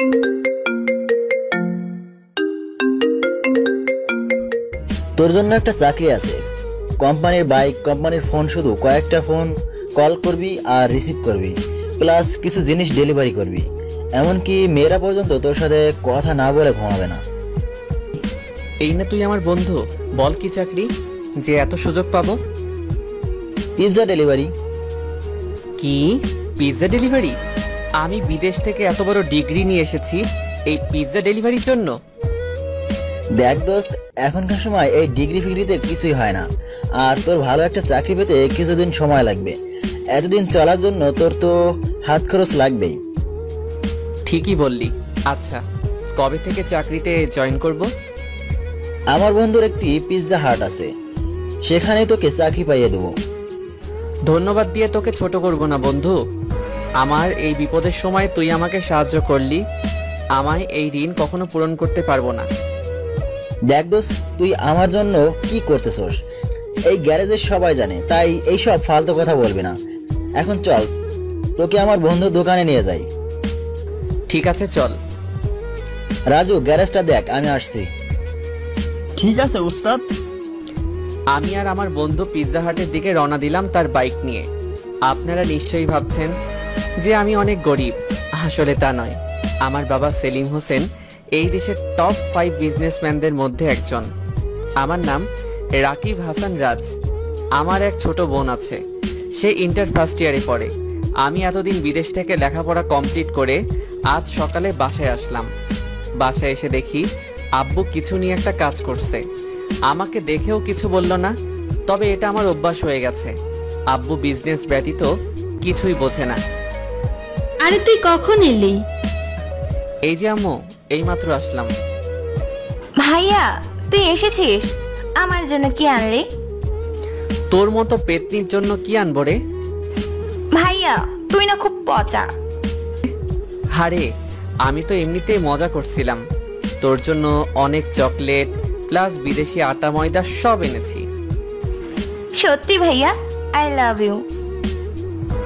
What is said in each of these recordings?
তোর জন্য একটা চাকরি আছে, কোম্পানির বাইক, কোম্পানির ফোন, শুধু কয়েকটা ফোন কল করবি আর রিসিভ করবি, প্লাস কিছু জিনিস ডেলিভারি করবি। এমনকি মেয়েরা পর্যন্ত তোর সাথে কথা না বলে ঘুমাবে না। এই না তুই আমার বন্ধু, বল কি চাকরি যে এত সুযোগ পাবো? Pizza delivery. কি পিৎজা ডেলিভারি? আমি বিদেশ থেকে এত বড় ডিগ্রি নিয়ে এসেছি এই পিৎজা ডেলিভারির জন্য? দেখ দোস্ত, এখনকার সময় এই ডিগ্রি ফিগ্রিতে কিছুই হয় না, আর তোর ভালো একটা চাকরি পেতে কিছুদিন সময় লাগবে। এতদিন চলার জন্য তোর তো হাত খরচ লাগবেই। ঠিকই বললি। আচ্ছা, কবে থেকে চাকরিতে জয়েন করব? আমার বন্ধুর একটি পিৎজা হাট আছে, সেখানে তোকে চাকরি পাইয়ে দেবো। ধন্যবাদ দিয়ে তোকে ছোট করব না বন্ধু। আমার এই বিপদের সময় তুই আমাকে সাহায্য করলি, আমায় এই ঋণ কখনো পূরণ করতে পারবো না। দেখ দোস্ত, তুই আমার জন্য কি করতেছস এই গ্যারেজের সবাই জানে, তাই এইসব ফালতু কথা বলবি না। এখন চল, তোকে আমার বন্ধুর দোকানে নিয়ে যাই। ঠিক আছে, চল। রাজু, গ্যারেজটা দেখ, আমি আসছি। ঠিক আছে উস্তাদ। আমি আর আমার বন্ধু পিৎজা হাটের দিকে রওনা দিলাম তার বাইক নিয়ে। আপনারা নিশ্চয়ই ভাবছেন যে আমি অনেক গরিব। আসলে তা নয়, আমার বাবা সেলিম হোসেন এই দেশের টপ 5 বিজনেসম্যানদের মধ্যে একজন। আমার নাম রাকিব হাসান রাজ। আমার এক ছোট বোন আছে, সে ইন্টার ফার্স্ট ইয়ারে পড়ে। আমি এতদিন বিদেশ থেকে লেখাপড়া কমপ্লিট করে আজ সকালে বাসায় আসলাম। বাসায় এসে দেখি আব্বু কিছু নিয়ে একটা কাজ করছে। আমাকে দেখেও কিছু বলল না, তবে এটা আমার অভ্যাস হয়ে গেছে। আব্বু বিজনেস ব্যতীত কিছুই বোঝে না। আরে তুই কখন এলি? এই যে আম্মু, এইমাত্র আসলাম। ভাইয়া তুই এসেছিস, আমার জন্য কি আনলি? তোর মতো পেতনির জন্য কি আনবো রে? ভাইয়া তুই না খুব পচা। হারে, আমি তো এমনিতেই মজা করছিলাম। তোর জন্য অনেক চকলেট প্লাস বিদেশি আটা ময়দা সব এনেছি। সত্যি ভাইয়া, I love you.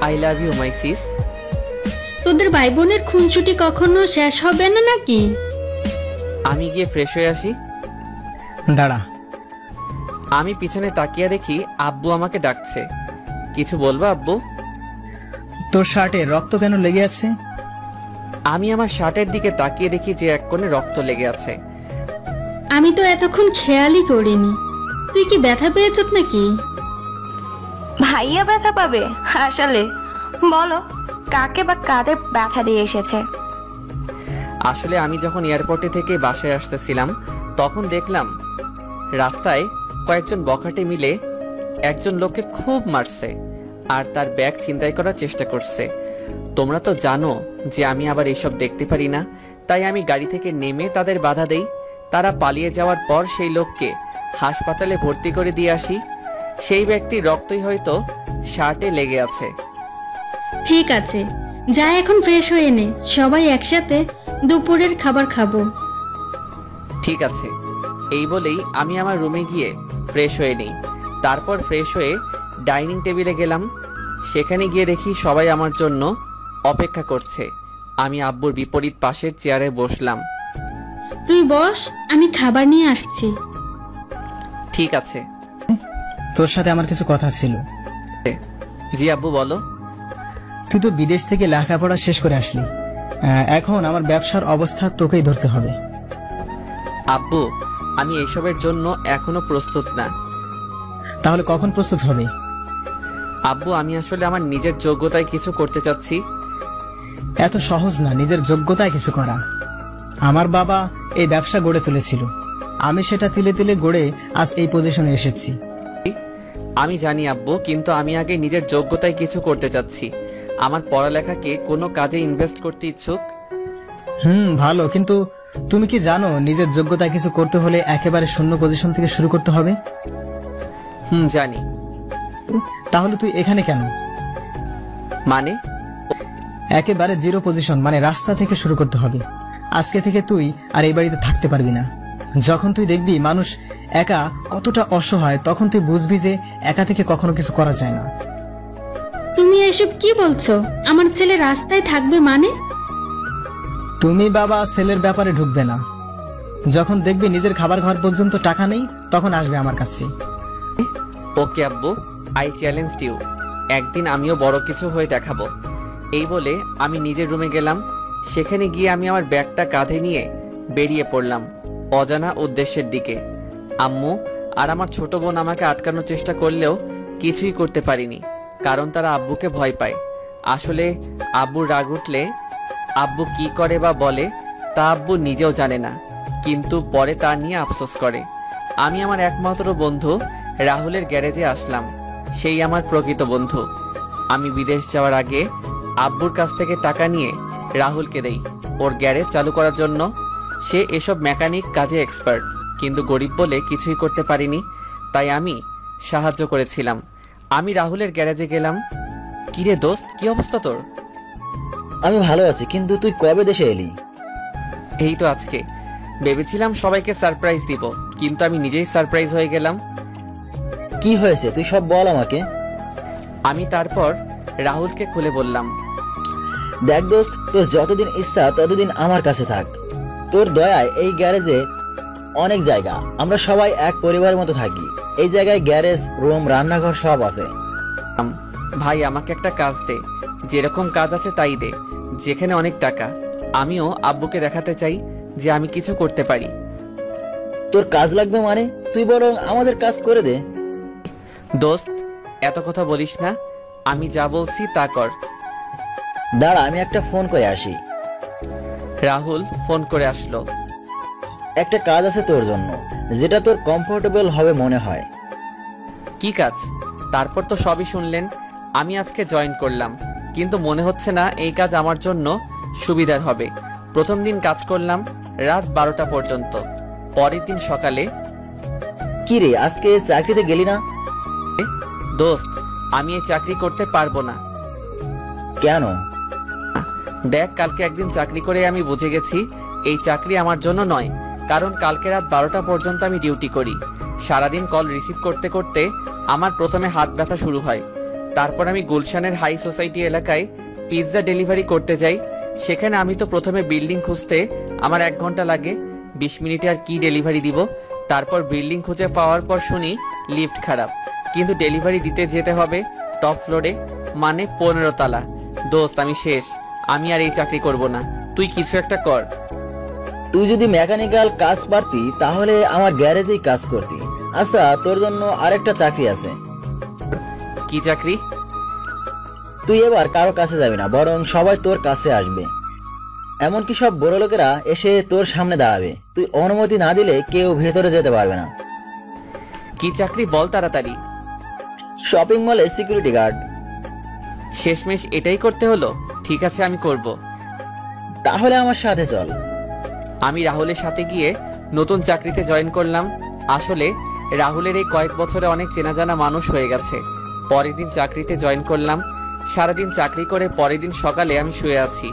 I love you my sis. তোদের ভাই বোনের খুনসুটি কখনো শেষ হবে না নাকি? আমি গিয়ে ফ্রেশ হয়ে আসি। দাঁড়া। আমি পিছনে তাকিয়ে দেখি আব্বু আমাকে ডাকছে। কিছু বলবো আব্বু? তোর শার্টে রক্ত কেন লেগে আছে? আমি আমার শার্টের দিকে তাকিয়ে দেখি যে এক কোণে রক্ত লেগে আছে। আমি তো এতক্ষণ খেয়ালই করিনি। তুই কি ব্যথা পেয়েছ নাকি? ভাইয়া ব্যথা পাবে? আসলে বলো, কাকে বা কাদের ব্যথা দিয়ে এসেছে? আসলে আমি যখন এয়ারপোর্টে থেকে বাসায় আসতেছিলাম তখন দেখলাম রাস্তায় কয়েকজন বখাটে মিলে একজন লোককে খুব মারছে আর তার ব্যাগ ছিনতাই করার চেষ্টা করছে। তোমরা তো জানো যে আমি আবার এসব দেখতে পারি না, তাই আমি গাড়ি থেকে নেমে তাদের বাধা দেই। তারা পালিয়ে যাওয়ার পর সেই লোককে হাসপাতালে ভর্তি করে দিয়ে আসি। সেই ব্যক্তির রক্তই হয়তো শার্টে লেগে আছে। ঠিক আছে, যা এখন ফ্রেশ হয়ে নে, সবাই একসাথে দুপুরের খাবার খাবো। ঠিক আছে। এই বলেই আমি আমার রুমে গিয়ে ফ্রেশ হয়ে নিই। তারপর ফ্রেশ হয়ে ডাইনিং টেবিলে গেলাম। সেখানে গিয়ে দেখি সবাই আমার জন্য অপেক্ষা করছে। আমি আব্বুর বিপরীত পাশের চেয়ারে বসলাম। তুই বস, আমি খাবার নিয়ে আসছি। ঠিক আছে। তোর সাথে আমার কিছু কথা ছিল। জি আব্বু, বলো। তুই তো বিদেশ থেকে লেখাপড়া শেষ করে আসলি, এখন আমার ব্যবসার অবস্থা তোকেই ধরতে হবে। আব্বু, আমি এসবের জন্য এখনো প্রস্তুত না। তাহলে কখন প্রস্তুত হবে? আব্বু, আমি আসলে আমার নিজের যোগ্যতায় কিছু করতে চাচ্ছি। এত সহজ না নিজের যোগ্যতায় কিছু করা। আমার বাবা এই ব্যবসা গড়ে তুলেছিল, আমি সেটা তিলে তিলে গড়ে আজ এই পজিশনে এসেছি। আমি জানি আব্বু, কিন্তু আমি আগে নিজের যোগ্যতায় কিছু করতে চাচ্ছি। আমার পড়ালেখাকে কোনো কাজে ইনভেস্ট করতে ইচ্ছুক। ভালো, কিন্তু তুমি কি জানো নিজের যোগ্যতায় কিছু করতে হলে একেবারে শূন্য পজিশন থেকে শুরু করতে হবে? জানি। তাহলে তুই এখানে কেন? মানে? একেবারে জিরো পজিশন, মানে রাস্তা থেকে শুরু করতে হবে। আজকে থেকে তুই আর এই বাড়িতে থাকতে পারবি না। যখন তুই দেখবি মানুষ একা কতটা অসহায়, তখন তুই বুঝবি যে একা থেকে কখনো কিছু করা যায় না। তুমি এসব কি বলছো? আমার ছেলে রাস্তায় থাকবে মানে? তুমি বাবা ছেলের ব্যাপারে ঢুকবে না। যখন দেখবে নিজের খাবার খাওয়ার পর্যন্ত টাকা নেই, তখন আসবে আমার কাছে। ওকে আব্বু, আই চ্যালেঞ্জ ইউ। একদিন আমিও বড় কিছু হয়ে দেখাবো। এই বলে আমি নিজের রুমে গেলাম। সেখানে গিয়ে আমি আমার ব্যাগটা কাঁধে নিয়ে বেরিয়ে পড়লাম অজানা উদ্দেশ্যের দিকে। আম্মু আর আমার ছোট বোন আমাকে আটকানোর চেষ্টা করলেও কিছুই করতে পারিনি, কারণ তারা আব্বুকে ভয় পায়। আসলে আব্বুর রাগ উঠলে আব্বু কি করে বা বলে তা আব্বু নিজেও জানে না, কিন্তু পরে তা নিয়ে আফসোস করে। আমি আমার একমাত্র বন্ধু রাহুলের গ্যারেজে আসলাম। সেই আমার প্রকৃত বন্ধু। আমি বিদেশ যাওয়ার আগে আব্বুর কাছ থেকে টাকা নিয়ে রাহুলকে দেই ওর গ্যারেজ চালু করার জন্য। সে এসব মেকানিক কাজে এক্সপার্ট, কিন্তু গরিব বলে কিছুই করতে পারিনি, তাই আমি সাহায্য করেছিলাম। আমি রাহুলের গ্যারেজে গেলাম। কিরে দোস্ত, কি অবস্থা তোর? আমি ভালো আছি, কিন্তু তুই কবে দেশে এলি? এই তো আজকে। ভেবেছিলাম সবাইকে সারপ্রাইজ দিব, কিন্তু আমি নিজেই সারপ্রাইজ হয়ে গেলাম। কি হয়েছে তুই সব বল আমাকে। আমি তারপর রাহুলকে খুলে বললাম, দেখ দোস্ত, তোর যতদিন ইচ্ছা ততদিন আমার কাছে থাক। তোর দয়ায় এই গ্যারেজে অনেক জায়গা, আমরা সবাই এক পরিবারের মতো থাকি। এই জায়গায় গ্যারেজ, রুম, রান্নাঘর সব আছে। ভাই আমাকে একটা কাজ দে, যেরকম কাজ আছে তাই দে, যেখানে অনেক টাকা। আমিও আব্বুকে দেখাতে চাই যে আমি কিছু করতে পারি। তোর কাজ লাগবে মানে? তুই বরং আমাদের কাজ করে দে। দোস্ত এত কথা বলিস না, আমি যা বলছি তা কর। দাঁড়া, আমি একটা ফোন করে আসি। রাহুল ফোন করে আসলো। একটা কাজ আছে তোর জন্য, যেটা তোর কমফোর্টেবল হবে মনে হয়। কি কাজ? তারপর তো সবই শুনলেন। আমি আজকে জয়েন করলাম, কিন্তু মনে হচ্ছে না এই কাজ আমার জন্য সুবিধার হবে। প্রথম দিন কাজ করলাম রাত 12টা পর্যন্ত। পরের দিন সকালে, কি রে, আজকে চাকরিতে গেলি না? দোস্ত আমি এই চাকরি করতে পারবো না। কেন? দেখ, কালকে একদিন চাকরি করে আমি বুঝে গেছি এই চাকরি আমার জন্য নয়। কারণ কালকে রাত 12টা পর্যন্ত আমি ডিউটি করি। সারাদিন কল রিসিভ করতে করতে আমার প্রথমে হাত ব্যথা শুরু হয়। তারপর আমি গুলশানের হাই সোসাইটি এলাকায় পিৎজা ডেলিভারি করতে যাই। সেখানে আমি তো প্রথমে বিল্ডিং খুঁজতে আমার 1 ঘন্টা লাগে। 20 মিনিটে আর কি ডেলিভারি দিব। তারপর বিল্ডিং খুঁজে পাওয়ার পর শুনি লিফট খারাপ, কিন্তু ডেলিভারি দিতে যেতে হবে টপ ফ্লোরে, মানে 15 তলা। দোস্ত আমি শেষ, আমি আর এই চাকরি করব না। তুই কিছু একটা কর। তুই যদি মেকানিক্যাল কাজ পারতি তাহলে আমার গ্যারেজেই কাজ করতি। আচ্ছা, তোর জন্য আরেকটা চাকরি আছে। কি চাকরি? তুই এবার কারো কাছে যাবি না, বরং সবাই তোর কাছে আসবে। এমনকি সব বড় লোকেরা এসে তোর সামনে দাঁড়াবে। তুই অনুমতি না দিলে কেউ ভেতরে যেতে পারবে না। কি চাকরি বল তাড়াতাড়ি। শপিং মলে সিকিউরিটি গার্ড। শেষমেশ এটাই করতে হলো। ঠিক আছে, আমি করব। তাহলে আমার সাথে চল। আমি রাহুলের সাথে গিয়ে নতুন চাকরিতে জয়েন করলাম। আসলে রাহুলের এই কয়েক বছরে অনেক চেনা জানা মানুষ হয়ে গেছে। পরের দিন চাকরিতে জয়েন করলাম। সারাদিন চাকরি করে পরের দিন সকালে আমি শুয়ে আছি,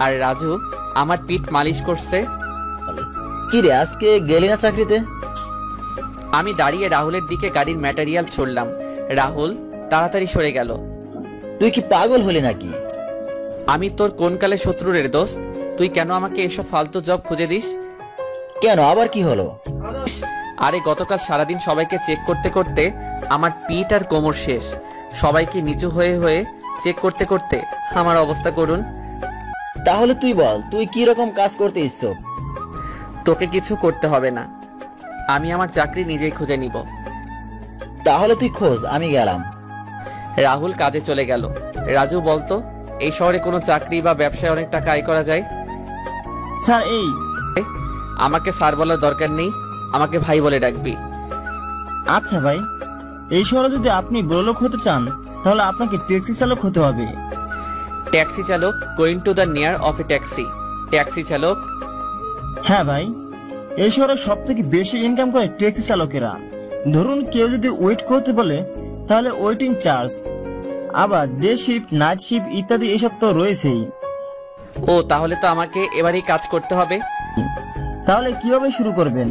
আর রাজু আমার পিঠ মালিশ করছে। কি রে, আজকে গেলি না চাকরিতে? আমি দাঁড়িয়ে রাহুলের দিকে গাড়ির ম্যাটেরিয়াল ছড়লাম। রাহুল তাড়াতাড়ি সরে গেল। তুই কি পাগল হলি নাকি? আমি তোর কোন কালে শত্রু রে দোস্ত? তুই কেন আমাকে এসব ফালতু জব খুঁজে দিস? কেন, আবার কি হলো? আরে গতকাল সারাদিন সবাইকে চেক করতে করতে আমার পিঠ আর কোমর শেষ। সবাইকে নিচু হয়ে হয়ে চেক করতে করতে আমার অবস্থা করুন। তাহলে তুই বল, তুই কি রকম কাজ করতে ইচ্ছুক? তোকে কিছু করতে হবে না, আমি আমার চাকরি নিজেই খুঁজে নিব। তাহলে তুই খোঁজ, আমি গেলাম। রাহুল কাজে চলে গেল। রাজু বলতো, এই শহরে কোনো চাকরি বা ব্যবসায় অনেক টাকা আয় করা যায়? স্যার, এই আমাকে স্যার বলার দরকার নেই, আমাকে ভাই বলে ডাকবি। আচ্ছা ভাই, এই শহরে যদি আপনি বড়লোক হতে চান তাহলে আপনাকে ট্যাক্সি চালক হতে হবে। ট্যাক্সি চালক? Going to the near of a taxi. Taxi চালক? হ্যাঁ ভাই, এই শহরে সব থেকে বেশি ইনকাম করে ট্যাক্সি চালকেরা। ধরুন কেউ যদি ওয়েট করতে বলে তাহলে ওয়েটিং চার্জ, আবার ডে শিফট, নাইট শিফট ইত্যাদি এসব তো রয়েছেই। ও, তাহলে তো আমাকে এবারেই কাজ করতে হবে। তাহলে কিভাবে শুরু করবেন?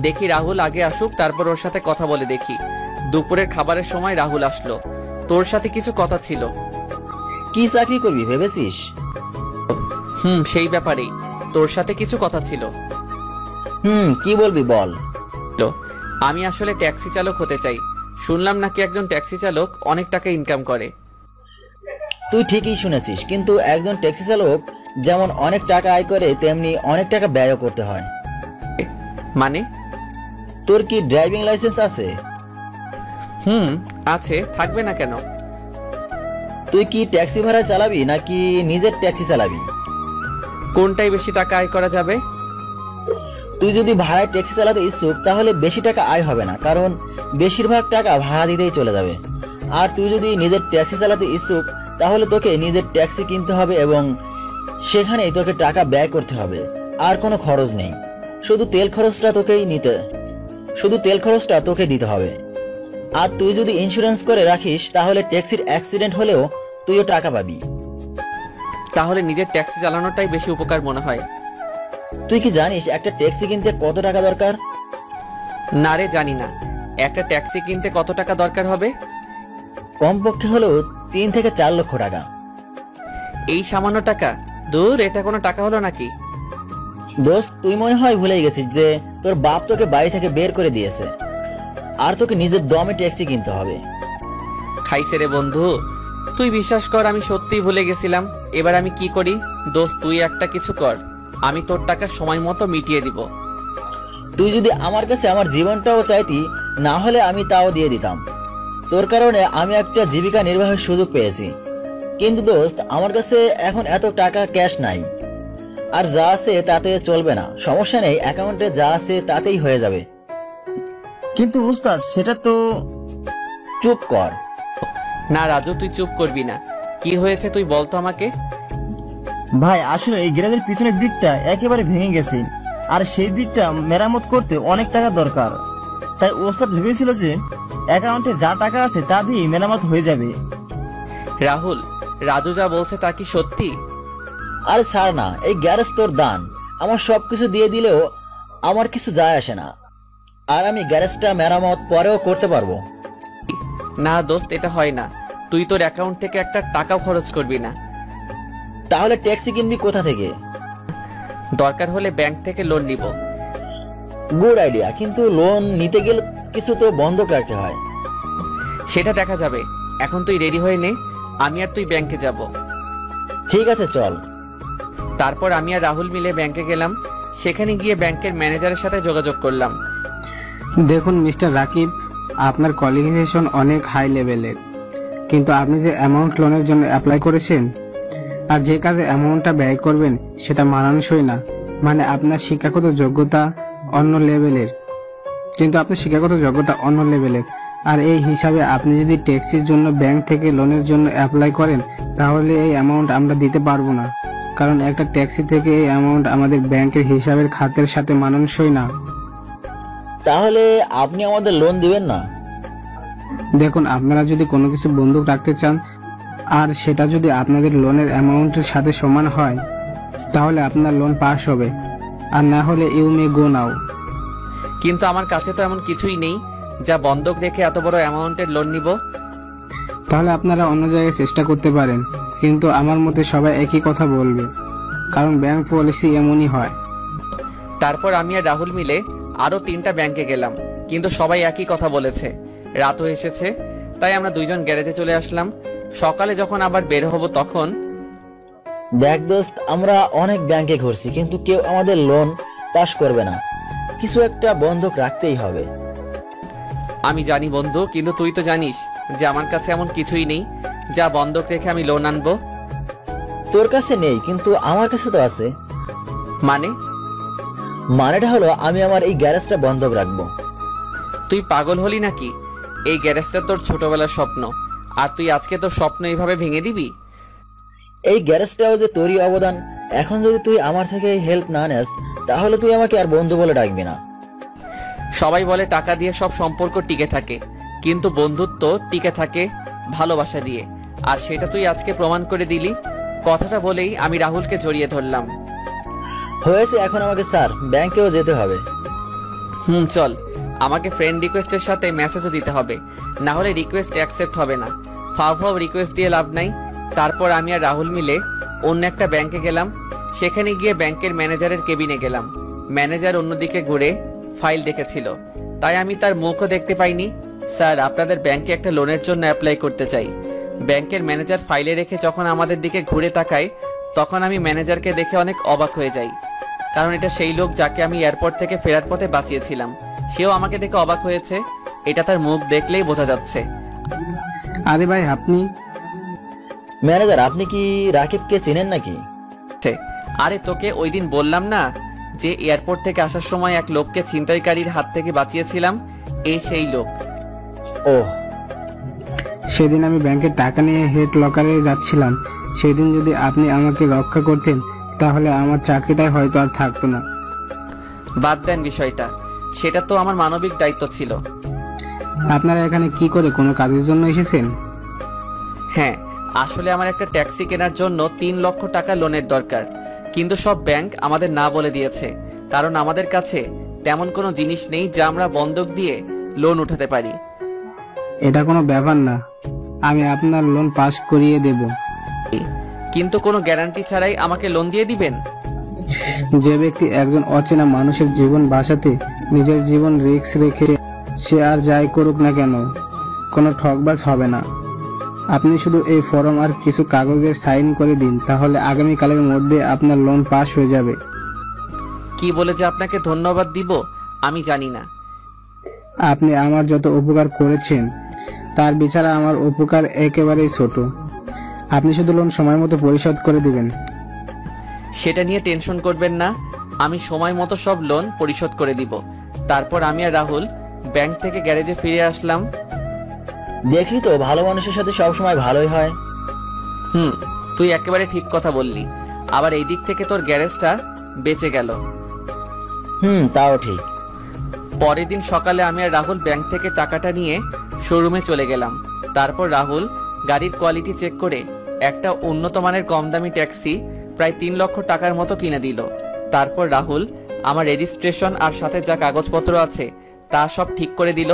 দেখি রাহুল আগে আসুক, তারপর ওর সাথে কথা বলে দেখি। দুপুরের খাবারের সময় রাহুল আসলো। তোর সাথে কিছু কথা ছিল। কি চাকরি করবি ভেবেছিস? সেই ব্যাপারেই তোর সাথে কিছু কথা ছিল। কি বলবি বল। আমি আসলে ট্যাক্সি চালক হতে চাই। শুনলাম নাকি একজন ট্যাক্সি চালক অনেক টাকা ইনকাম করে। তুই ঠিকই শুনেছিস, কিন্তু একজন ট্যাক্সি চালক যেমন অনেক টাকা আয় করে, তেমনি অনেক টাকা ব্যয়ও করতে হয়। মানে? তোর কি ড্রাইভিং লাইসেন্স আছে? আছে, থাকবে না কেন? তুই কি ট্যাক্সি ভাড়া চালাবি নাকি নিজের ট্যাক্সি চালাবি? কোনটাই বেশি টাকা আয় করা যাবে? তুই যদি ভাড়ায় ট্যাক্সি চালাতে ইচ্ছুক তাহলে বেশি টাকা আয় হবে না, কারণ বেশিরভাগ টাকা ভাড়া দিতেই চলে যাবে। আর তুই যদি নিজের ট্যাক্সি চালাতে ইচ্ছুক তাহলে তোকে নিজের ট্যাক্সি কিনতে হবে এবং সেখানেই তোকে টাকা ব্যয় করতে হবে। আর কোনো খরচ নেই, শুধু তেল খরচটা তোকে দিতে হবে। আর তুই যদি ইন্স্যুরেন্স করে রাখিস তাহলে ট্যাক্সির অ্যাক্সিডেন্ট হলেও তুইও টাকা পাবি। তাহলে নিজের ট্যাক্সি চালানোটাই বেশি উপকার মনে হয়। তুই কি জানিস একটা ট্যাক্সি কিনতে কত টাকা দরকার? না রে, জানি না। একটা ট্যাক্সি কিনতে কত টাকা দরকার হবে? কমপক্ষে হলেও 3 থেকে 4 লক্ষ টাকা। এই সামান্য টাকা? দূর, এটা কোনো টাকা হলো নাকি? দোস্ত, তুই মনে হয় ভুলেই গেছিস যে তোর বাপ তোকে বাড়ি থেকে বের করে দিয়েছে, আর তোকে নিজের দমে ট্যাক্সি কিনতে হবে। খাইছে রে বন্ধু, তুই বিশ্বাস কর আমি সত্যিই ভুলে গেছিলাম। এবার আমি কি করি? দোস্ত, তুই একটা কিছু কর, আমি তোর টাকা সময় মতো মিটিয়ে দিব। তুই যদি আমার কাছে আমার জীবনটাও চাইতি, না হলে আমি তাও দিয়ে দিতাম। তোর কারণে আমি একটা জীবিকা নির্বাহের সুযোগ পেয়েছি। কিন্তু দোস্ত, আমার কাছে এখন এত টাকা ক্যাশ নাই, আর যা আছে তাতে চলবে না। সমস্যা নেই, অ্যাকাউন্টে যা আছে তাতেই হয়ে যাবে। কিন্তু উস্তাদ, সেটা তো... চুপ কর। না রাজু, তুই চুপ করবি না। কি হয়েছে তুই বল তো আমাকে। ভাই, আসলে এই গ্যারেজের পিছনের দিকটা একেবারে ভেঙে গেছে, আর সেই দিকটা মেরামত করতে অনেক টাকা দরকার। তাই ওস্তাদ ভেবেছিল যে অ্যাকাউন্টে যা টাকা আছে তা দিয়ে মেরামত হয়ে যাবে। রাহুল, রাজু যা বলছে তা কি সত্যি? আরে ছাড় না, এই গ্যারেজ তোর দান। আমার সবকিছু দিয়ে দিলেও আমার কিছু যায় আসে না, আর আমি গ্যারেজটা মেরামত পরেও করতে পারবো। না দোস্ত, এটা হয় না। তুই তোর অ্যাকাউন্ট থেকে একটা টাকাও খরচ করবি না। তাহলে ট্যাক্সি কিনবি কোথা থেকে? দরকার হলে ব্যাংক থেকে লোন নিব। গুড আইডিয়া, কিন্তু লোন নিতে গেলে কিছু তো বন্ধক রাখতে হয়। সেটা দেখা যাবে। এখন তুই রেডি হয়ে নে, আমি আর তুই ব্যাংকে যাব। ঠিক আছে, চল। তারপর আমি আর রাহুল মিলে ব্যাংকে গেলাম। সেখানে গিয়ে ব্যাংকের ম্যানেজারের সাথে যোগাযোগ করলাম। দেখুন মিস্টার রাকিব, আপনার কোয়ালিফিকেশন অনেক হাই লেভেলের, কিন্তু আপনি যে অ্যামাউন্ট লোনের জন্য অ্যাপ্লাই করেছেন আর যে কাজে অ্যামাউন্টটা ব্যয় করবেন সেটা মানানসই না। মানে আপনার শিক্ষাগত যোগ্যতা অন্য লেভেলের, আর এই হিসাবে আপনি যদি ট্যাক্সির জন্য ব্যাংক থেকে লোনের জন্য অ্যাপ্লাই করেন তাহলে এই অ্যামাউন্ট আমরা দিতে পারবো না, কারণ একটা ট্যাক্সি থেকে এই অ্যামাউন্ট আমাদের ব্যাংকের হিসাবের খাতের সাথে মানানসই না। তাহলে আপনি আমাদের লোন দিবেন না? দেখুন, আপনারা যদি কোনো কিছু বন্ধক রাখতে চান আর সেটা যদি আপনাদের লোনের অ্যামাউন্টের সাথে সমান হয় তাহলে আপনার লোন পাস হবে, আর না হলে ইউ মে গো নাও। কিন্তু আমার কাছে তো এমন কিছুই নেই যা বন্ধক রেখে এত বড় অ্যামাউন্টের লোন নিব। তাহলে আপনারা অন্য জায়গায় চেষ্টা করতে পারেন, কিন্তু আমার মতে সবাই একই কথা বলবে, কারণ ব্যাংক পলিসি এমনই হয়। তারপর আমি আর রাহুল মিলে আরো 3টা ব্যাংকে গেলাম, কিন্তু সবাই একই কথা বলেছে। রাত হয়ে এসেছে, তাই আমরা দুইজন গ্যারেজে চলে আসলাম। সকালে যখন আবার বের হব তখন... দেখ দোস্ত, আমরা অনেক ব্যাংকে ঘুরছি, কিন্তু কেউ আমাদের লোন পাস করবে না। কিছু একটা বন্ধক রাখতেই হবে। আমি জানি বন্ধু, কিন্তু তুই তো জানিস যে আমার কাছে এমন কিছুই নেই যা বন্ধক রেখে আমি লোন আনবো। তোর কাছে নেই, কিন্তু আমার কাছে তো আছে। মানেটা হলো আমি আমার এই গ্যারেজটা বন্ধক রাখবো। তুই পাগল হলি নাকি? এই গ্যারেজটা তোর ছোটবেলার স্বপ্ন, আর তুই আজকে তোর স্বপ্ন এইভাবে ভেঙে দিবি? এই গ্যারেজটাও যে তোরই অবদান। এখন যদি তুই আমার থেকে হেল্প না নেস তাহলে তুই আমাকে আর বন্ধু বলে ডাকবি না। সবাই বলে টাকা দিয়ে সব সম্পর্ক টিকে থাকে, কিন্তু বন্ধুত্ব টিকে থাকে ভালোবাসা দিয়ে, আর সেটা তুই আজকে প্রমাণ করে দিলি। কথাটা বলেই আমি রাহুলকে জড়িয়ে ধরলাম। হয়েছে, এখন আমাকে স্যার ব্যাংকেও যেতে হবে। চল। আমাকে ফ্রেন্ড রিকোয়েস্টের সাথে মেসেজও দিতে হবে, না হলে রিকোয়েস্ট অ্যাকসেপ্ট হবে না। ফাও রিকোয়েস্ট দিয়ে লাভ নাই। তারপর আমি আর রাহুল মিলে অন্য একটা ব্যাংকে গেলাম। সেখানে গিয়ে ব্যাংকের ম্যানেজারের কেবিনে গেলাম। ম্যানেজার অন্যদিকে ঘুরে ফাইল দেখেছিল, তাই আমি তার মুখও দেখতে পাইনি। স্যার, আপনাদের ব্যাংকে একটা লোনের জন্য অ্যাপ্লাই করতে চাই। ব্যাংকের ম্যানেজার ফাইলে রেখে যখন আমাদের দিকে ঘুরে তাকায়, তখন আমি ম্যানেজারকে দেখে অনেক অবাক হয়ে যাই, কারণ এটা সেই লোক যাকে আমি এয়ারপোর্ট থেকে ফেরার পথে বাঁচিয়েছিলাম। সেও আমাকে দেখে অবাক হয়েছে, এটা তার মুখ দেখলেই বোঝা যাচ্ছে। আরে ভাই, আপনি? ম্যানেজার, আপনি কি রাকিবকে চেনেন নাকি? আরে তোকে ওই দিন বললাম না যে এয়ারপোর্ট থেকে আসার সময় এক লোককে ছিনতাইকারীর হাত থেকে বাঁচিয়েছিলাম, এই সেই লোক। ওহ, সেদিন আমি ব্যাংকের টাকা নিয়ে হেড লকারে যাচ্ছিলাম। সেদিন যদি আপনি আমাকে রক্ষা করতেন তাহলে আমার চাকরিটাই হয়তো আর থাকতো না। বাদ দেন বিষয়টা, সেটা তো আমার মানবিক দায়িত্ব ছিল। আপনারা এখানে কি করে, কোনো কাজের জন্য এসেছেন? হ্যাঁ, আসলে আমার একটা ট্যাক্সি কেনার জন্য 3 লক্ষ টাকা লোনের দরকার, কিন্তু সব ব্যাংক আমাদের না বলে দিয়েছে, কারণ আমাদের কাছে তেমন কোনো জিনিস নেই যা আমরা বন্ধক দিয়ে লোন উঠাতে পারি। এটা কোনো ব্যাপার না, আমি আপনার লোন পাস করিয়ে দেব। কিন্তু কোনো গ্যারান্টি ছাড়াই আমাকে লোন দিয়ে দিবেন? যে ব্যক্তি একজন অচেনা মানুষের জীবন বাঁচাতে নিজের জীবন রিস্ক রেখে সে আর যাই করুক না কেন, কোনো ঠকবাজ হবে না। আপনি শুধু এই ফর্ম আর কিছু কাগজের সাইন করে দিন, তাহলে আগামীকালের মধ্যে আপনার লোন পাস হয়ে যাবে। কি বলে যে আপনাকে ধন্যবাদ দিব আমি জানি না। আপনি আমার যত উপকার করেছেন তার বিচারে আমার উপকার একেবারেই ছোট। আপনি শুধু লোন সময় মতো পরিশোধ করে দিবেন। সেটা নিয়ে টেনশন করবেন না, আমি সময় মতো সব লোন পরিশোধ করে দিব। তারপর আমি আর রাহুল ব্যাংক থেকে গ্যারেজে ফিরে আসলাম। দেখলি তো, ভালো মানুষের সাথে সবসময় ভালোই হয়। তুই একেবারে ঠিক কথা বললি। আবার এই দিক থেকে তোর গ্যারেজটা বেঁচে গেল। তাও ঠিক। পরের দিন সকালে আমি আর রাহুল ব্যাংক থেকে টাকাটা নিয়ে শোরুমে চলে গেলাম। তারপর রাহুল গাড়ির কোয়ালিটি চেক করে একটা উন্নত মানের কম দামি ট্যাক্সি প্রায় 3 লক্ষ টাকার মতো কিনে দিল। তারপর রাহুল আমার রেজিস্ট্রেশন আর সাথে যা কাগজপত্র আছে তা সব ঠিক করে দিল।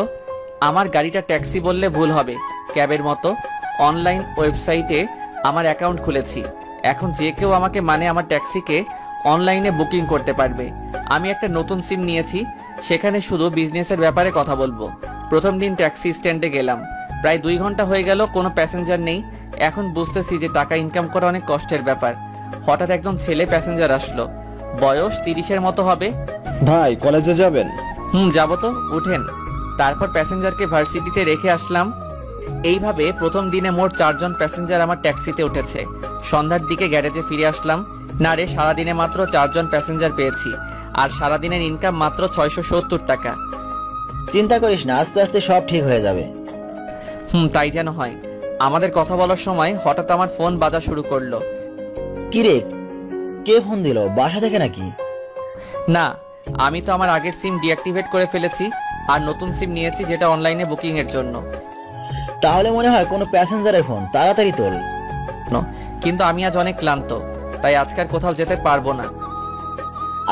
আমার গাড়িটা ট্যাক্সি বললে ভুল হবে, ক্যাবের মতো। অনলাইন ওয়েবসাইটে আমার অ্যাকাউন্ট খুলেছি, এখন যে কেউ আমাকে মানে আমার ট্যাক্সিকে অনলাইনে বুকিং করতে পারবে। আমি একটা নতুন সিম নিয়েছি, সেখানে শুধু বিজনেসের ব্যাপারে কথা বলবো। প্রথম দিন ট্যাক্সি স্ট্যান্ডে গেলাম, প্রায় 2 ঘন্টা হয়ে গেল, কোনো প্যাসেঞ্জার নেই। এখন বুঝতেছি যে টাকা ইনকাম করা অনেক কষ্টের ব্যাপার। হঠাৎ একজন ছেলে প্যাসেঞ্জার আসলো, বয়স 30-এর মতো হবে। ভাই, কলেজে যাবেন? যাবো তো, উঠেন। তারপর প্যাসেঞ্জারকে ভার্সিটিতে রেখে আসলাম। এইভাবে প্রথম দিনে মোট 4 জন প্যাসেঞ্জার আমার ট্যাক্সিতে উঠেছে। সন্ধ্যার দিকে গ্যারেজে ফিরে আসলাম। না রে, সারাদিনে মাত্র 4 জন প্যাসেঞ্জার পেয়েছি, আর সারাদিনের ইনকাম মাত্র 670 টাকা। চিন্তা করিস না, আস্তে আস্তে সব ঠিক হয়ে যাবে। তাই যেন হয়। আমাদের কথা বলার সময় হঠাৎ আমার ফোন বাজা শুরু করলো। কিরে, কে ফোন দিল? বাসা থেকে নাকি? না, আমি তো আমার আগের সিম ডিঅ্যাক্টিভেট করে ফেলেছি আর নতুন সিম নিয়েছি, যেটা অনলাইনে বুকিং এর জন্য। তাহলে মনে হয় কোনো প্যাসেঞ্জারের ফোন, তাড়াতাড়ি তোল। কিন্তু আমি আজ অনেক ক্লান্ত, তাই আজকাল কোথাও যেতে পারবো না।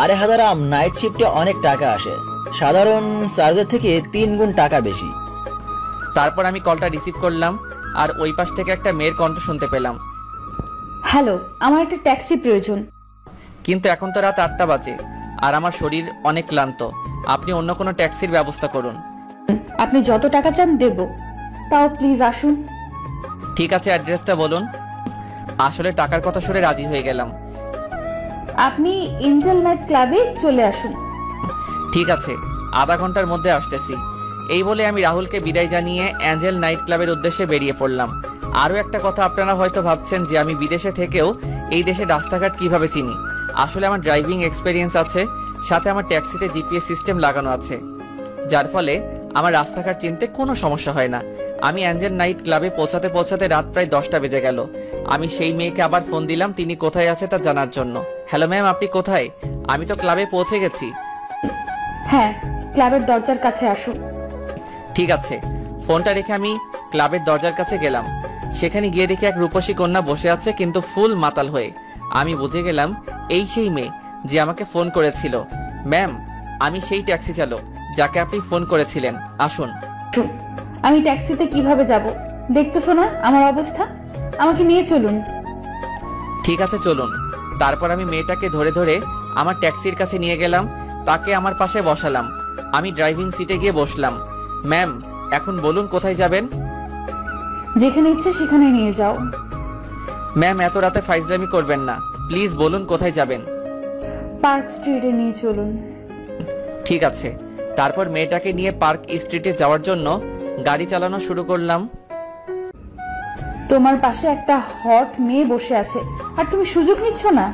আরে হাদারাম, নাইট শিফটে অনেক টাকা আসে, সাধারণ চার্জের থেকে 3 গুণ টাকা বেশি। তারপর আমি কলটা রিসিভ করলাম, আর ওই পাশ থেকে একটা মেয়ের কণ্ঠ শুনতে পেলাম। হ্যালো, আমার একটা ট্যাক্সি প্রয়োজন। কিন্তু এখন তো রাত 8টা বাজে আর আমার শরীর অনেক ক্লান্ত। আপনি অন্য কোনো ট্যাক্সির ব্যবস্থা করুন। আপনি যত টাকা চান দেব, তাও প্লিজ আসুন। ঠিক আছে, অ্যাড্রেসটা বলুন। আসলে টাকার কথা শুনে রাজি হয়ে গেলাম। আপনি এঞ্জেল নাইট ক্লাবে চলে আসুন। ঠিক আছে, আধা ঘন্টার মধ্যে আসতেছি। এই বলে আমি রাহুলকে বিদায় জানিয়ে অ্যাঞ্জেল নাইট ক্লাবের উদ্দেশ্যে বেরিয়ে পড়লাম। আরও একটা কথা, আপনারা হয়তো ভাবছেন যে আমি বিদেশে থেকেও এই দেশের রাস্তাঘাট কিভাবে চিনি। আসলে আমার ড্রাইভিং এক্সপিরিয়েন্স আছে, সাথে আমার ট্যাক্সিতে জিপিএস সিস্টেম লাগানো আছে, যার ফলে আমার রাস্তাঘাট চিনতে কোনো সমস্যা হয় না। আমি অ্যাঞ্জেল নাইট ক্লাবে পৌঁছাতে পৌঁছাতে রাত প্রায় 10টা বেজে গেল। আমি সেই মেয়েকে আবার ফোন দিলাম তিনি কোথায় আছে তা জানার জন্য। হ্যালো ম্যাম, আপনি কোথায়? আমি তো ক্লাবে পৌঁছে গেছি। হ্যাঁ, ক্লাবের দরজার কাছে আসুন। ঠিক আছে। ফোনটা রেখে আমি ক্লাবের দরজার কাছে গেলাম। সেখানে গিয়ে দেখি এক রূপসী কন্যা বসে আছে, কিন্তু ফুল মাতাল হয়ে। আমি বুঝে গেলাম এই সেই মেয়ে যে আমাকে ফোন করেছিল। ম্যাম, আমি সেই ট্যাক্সি চালক যাকে আপনি ফোন করেছিলেন, আসুন। আমি ট্যাক্সিতে কিভাবে যাব? দেখতেছো না আমার অবস্থা, আমাকে নিয়ে চলুন। ঠিক আছে, চলুন। তারপর আমি মেয়েটাকে ধরে ধরে আমার ট্যাক্সির কাছে নিয়ে গেলাম, তাকে আমার পাশে বসালাম। আমি ড্রাইভিং সিটে গিয়ে বসলাম। ম্যাম, এখন বলুন কোথায় যাবেন? যেখানে ইচ্ছে সেখানে নিয়ে যাও। ম্যাম, এত রাতে ফাইজলামি করবেন না, প্লিজ বলুন কোথায় যাবেন। পার্ক স্ট্রিটে নিয়ে চলুন। ঠিক আছে। তারপর মেয়েটাকে নিয়ে পার্ক স্ট্রিটে যাওয়ার জন্য গাড়ি চালানো শুরু করলাম। তোমার পাশে একটা হট মেয়ে বসে আছে আর তুমি সুযোগ নিচ্ছ না।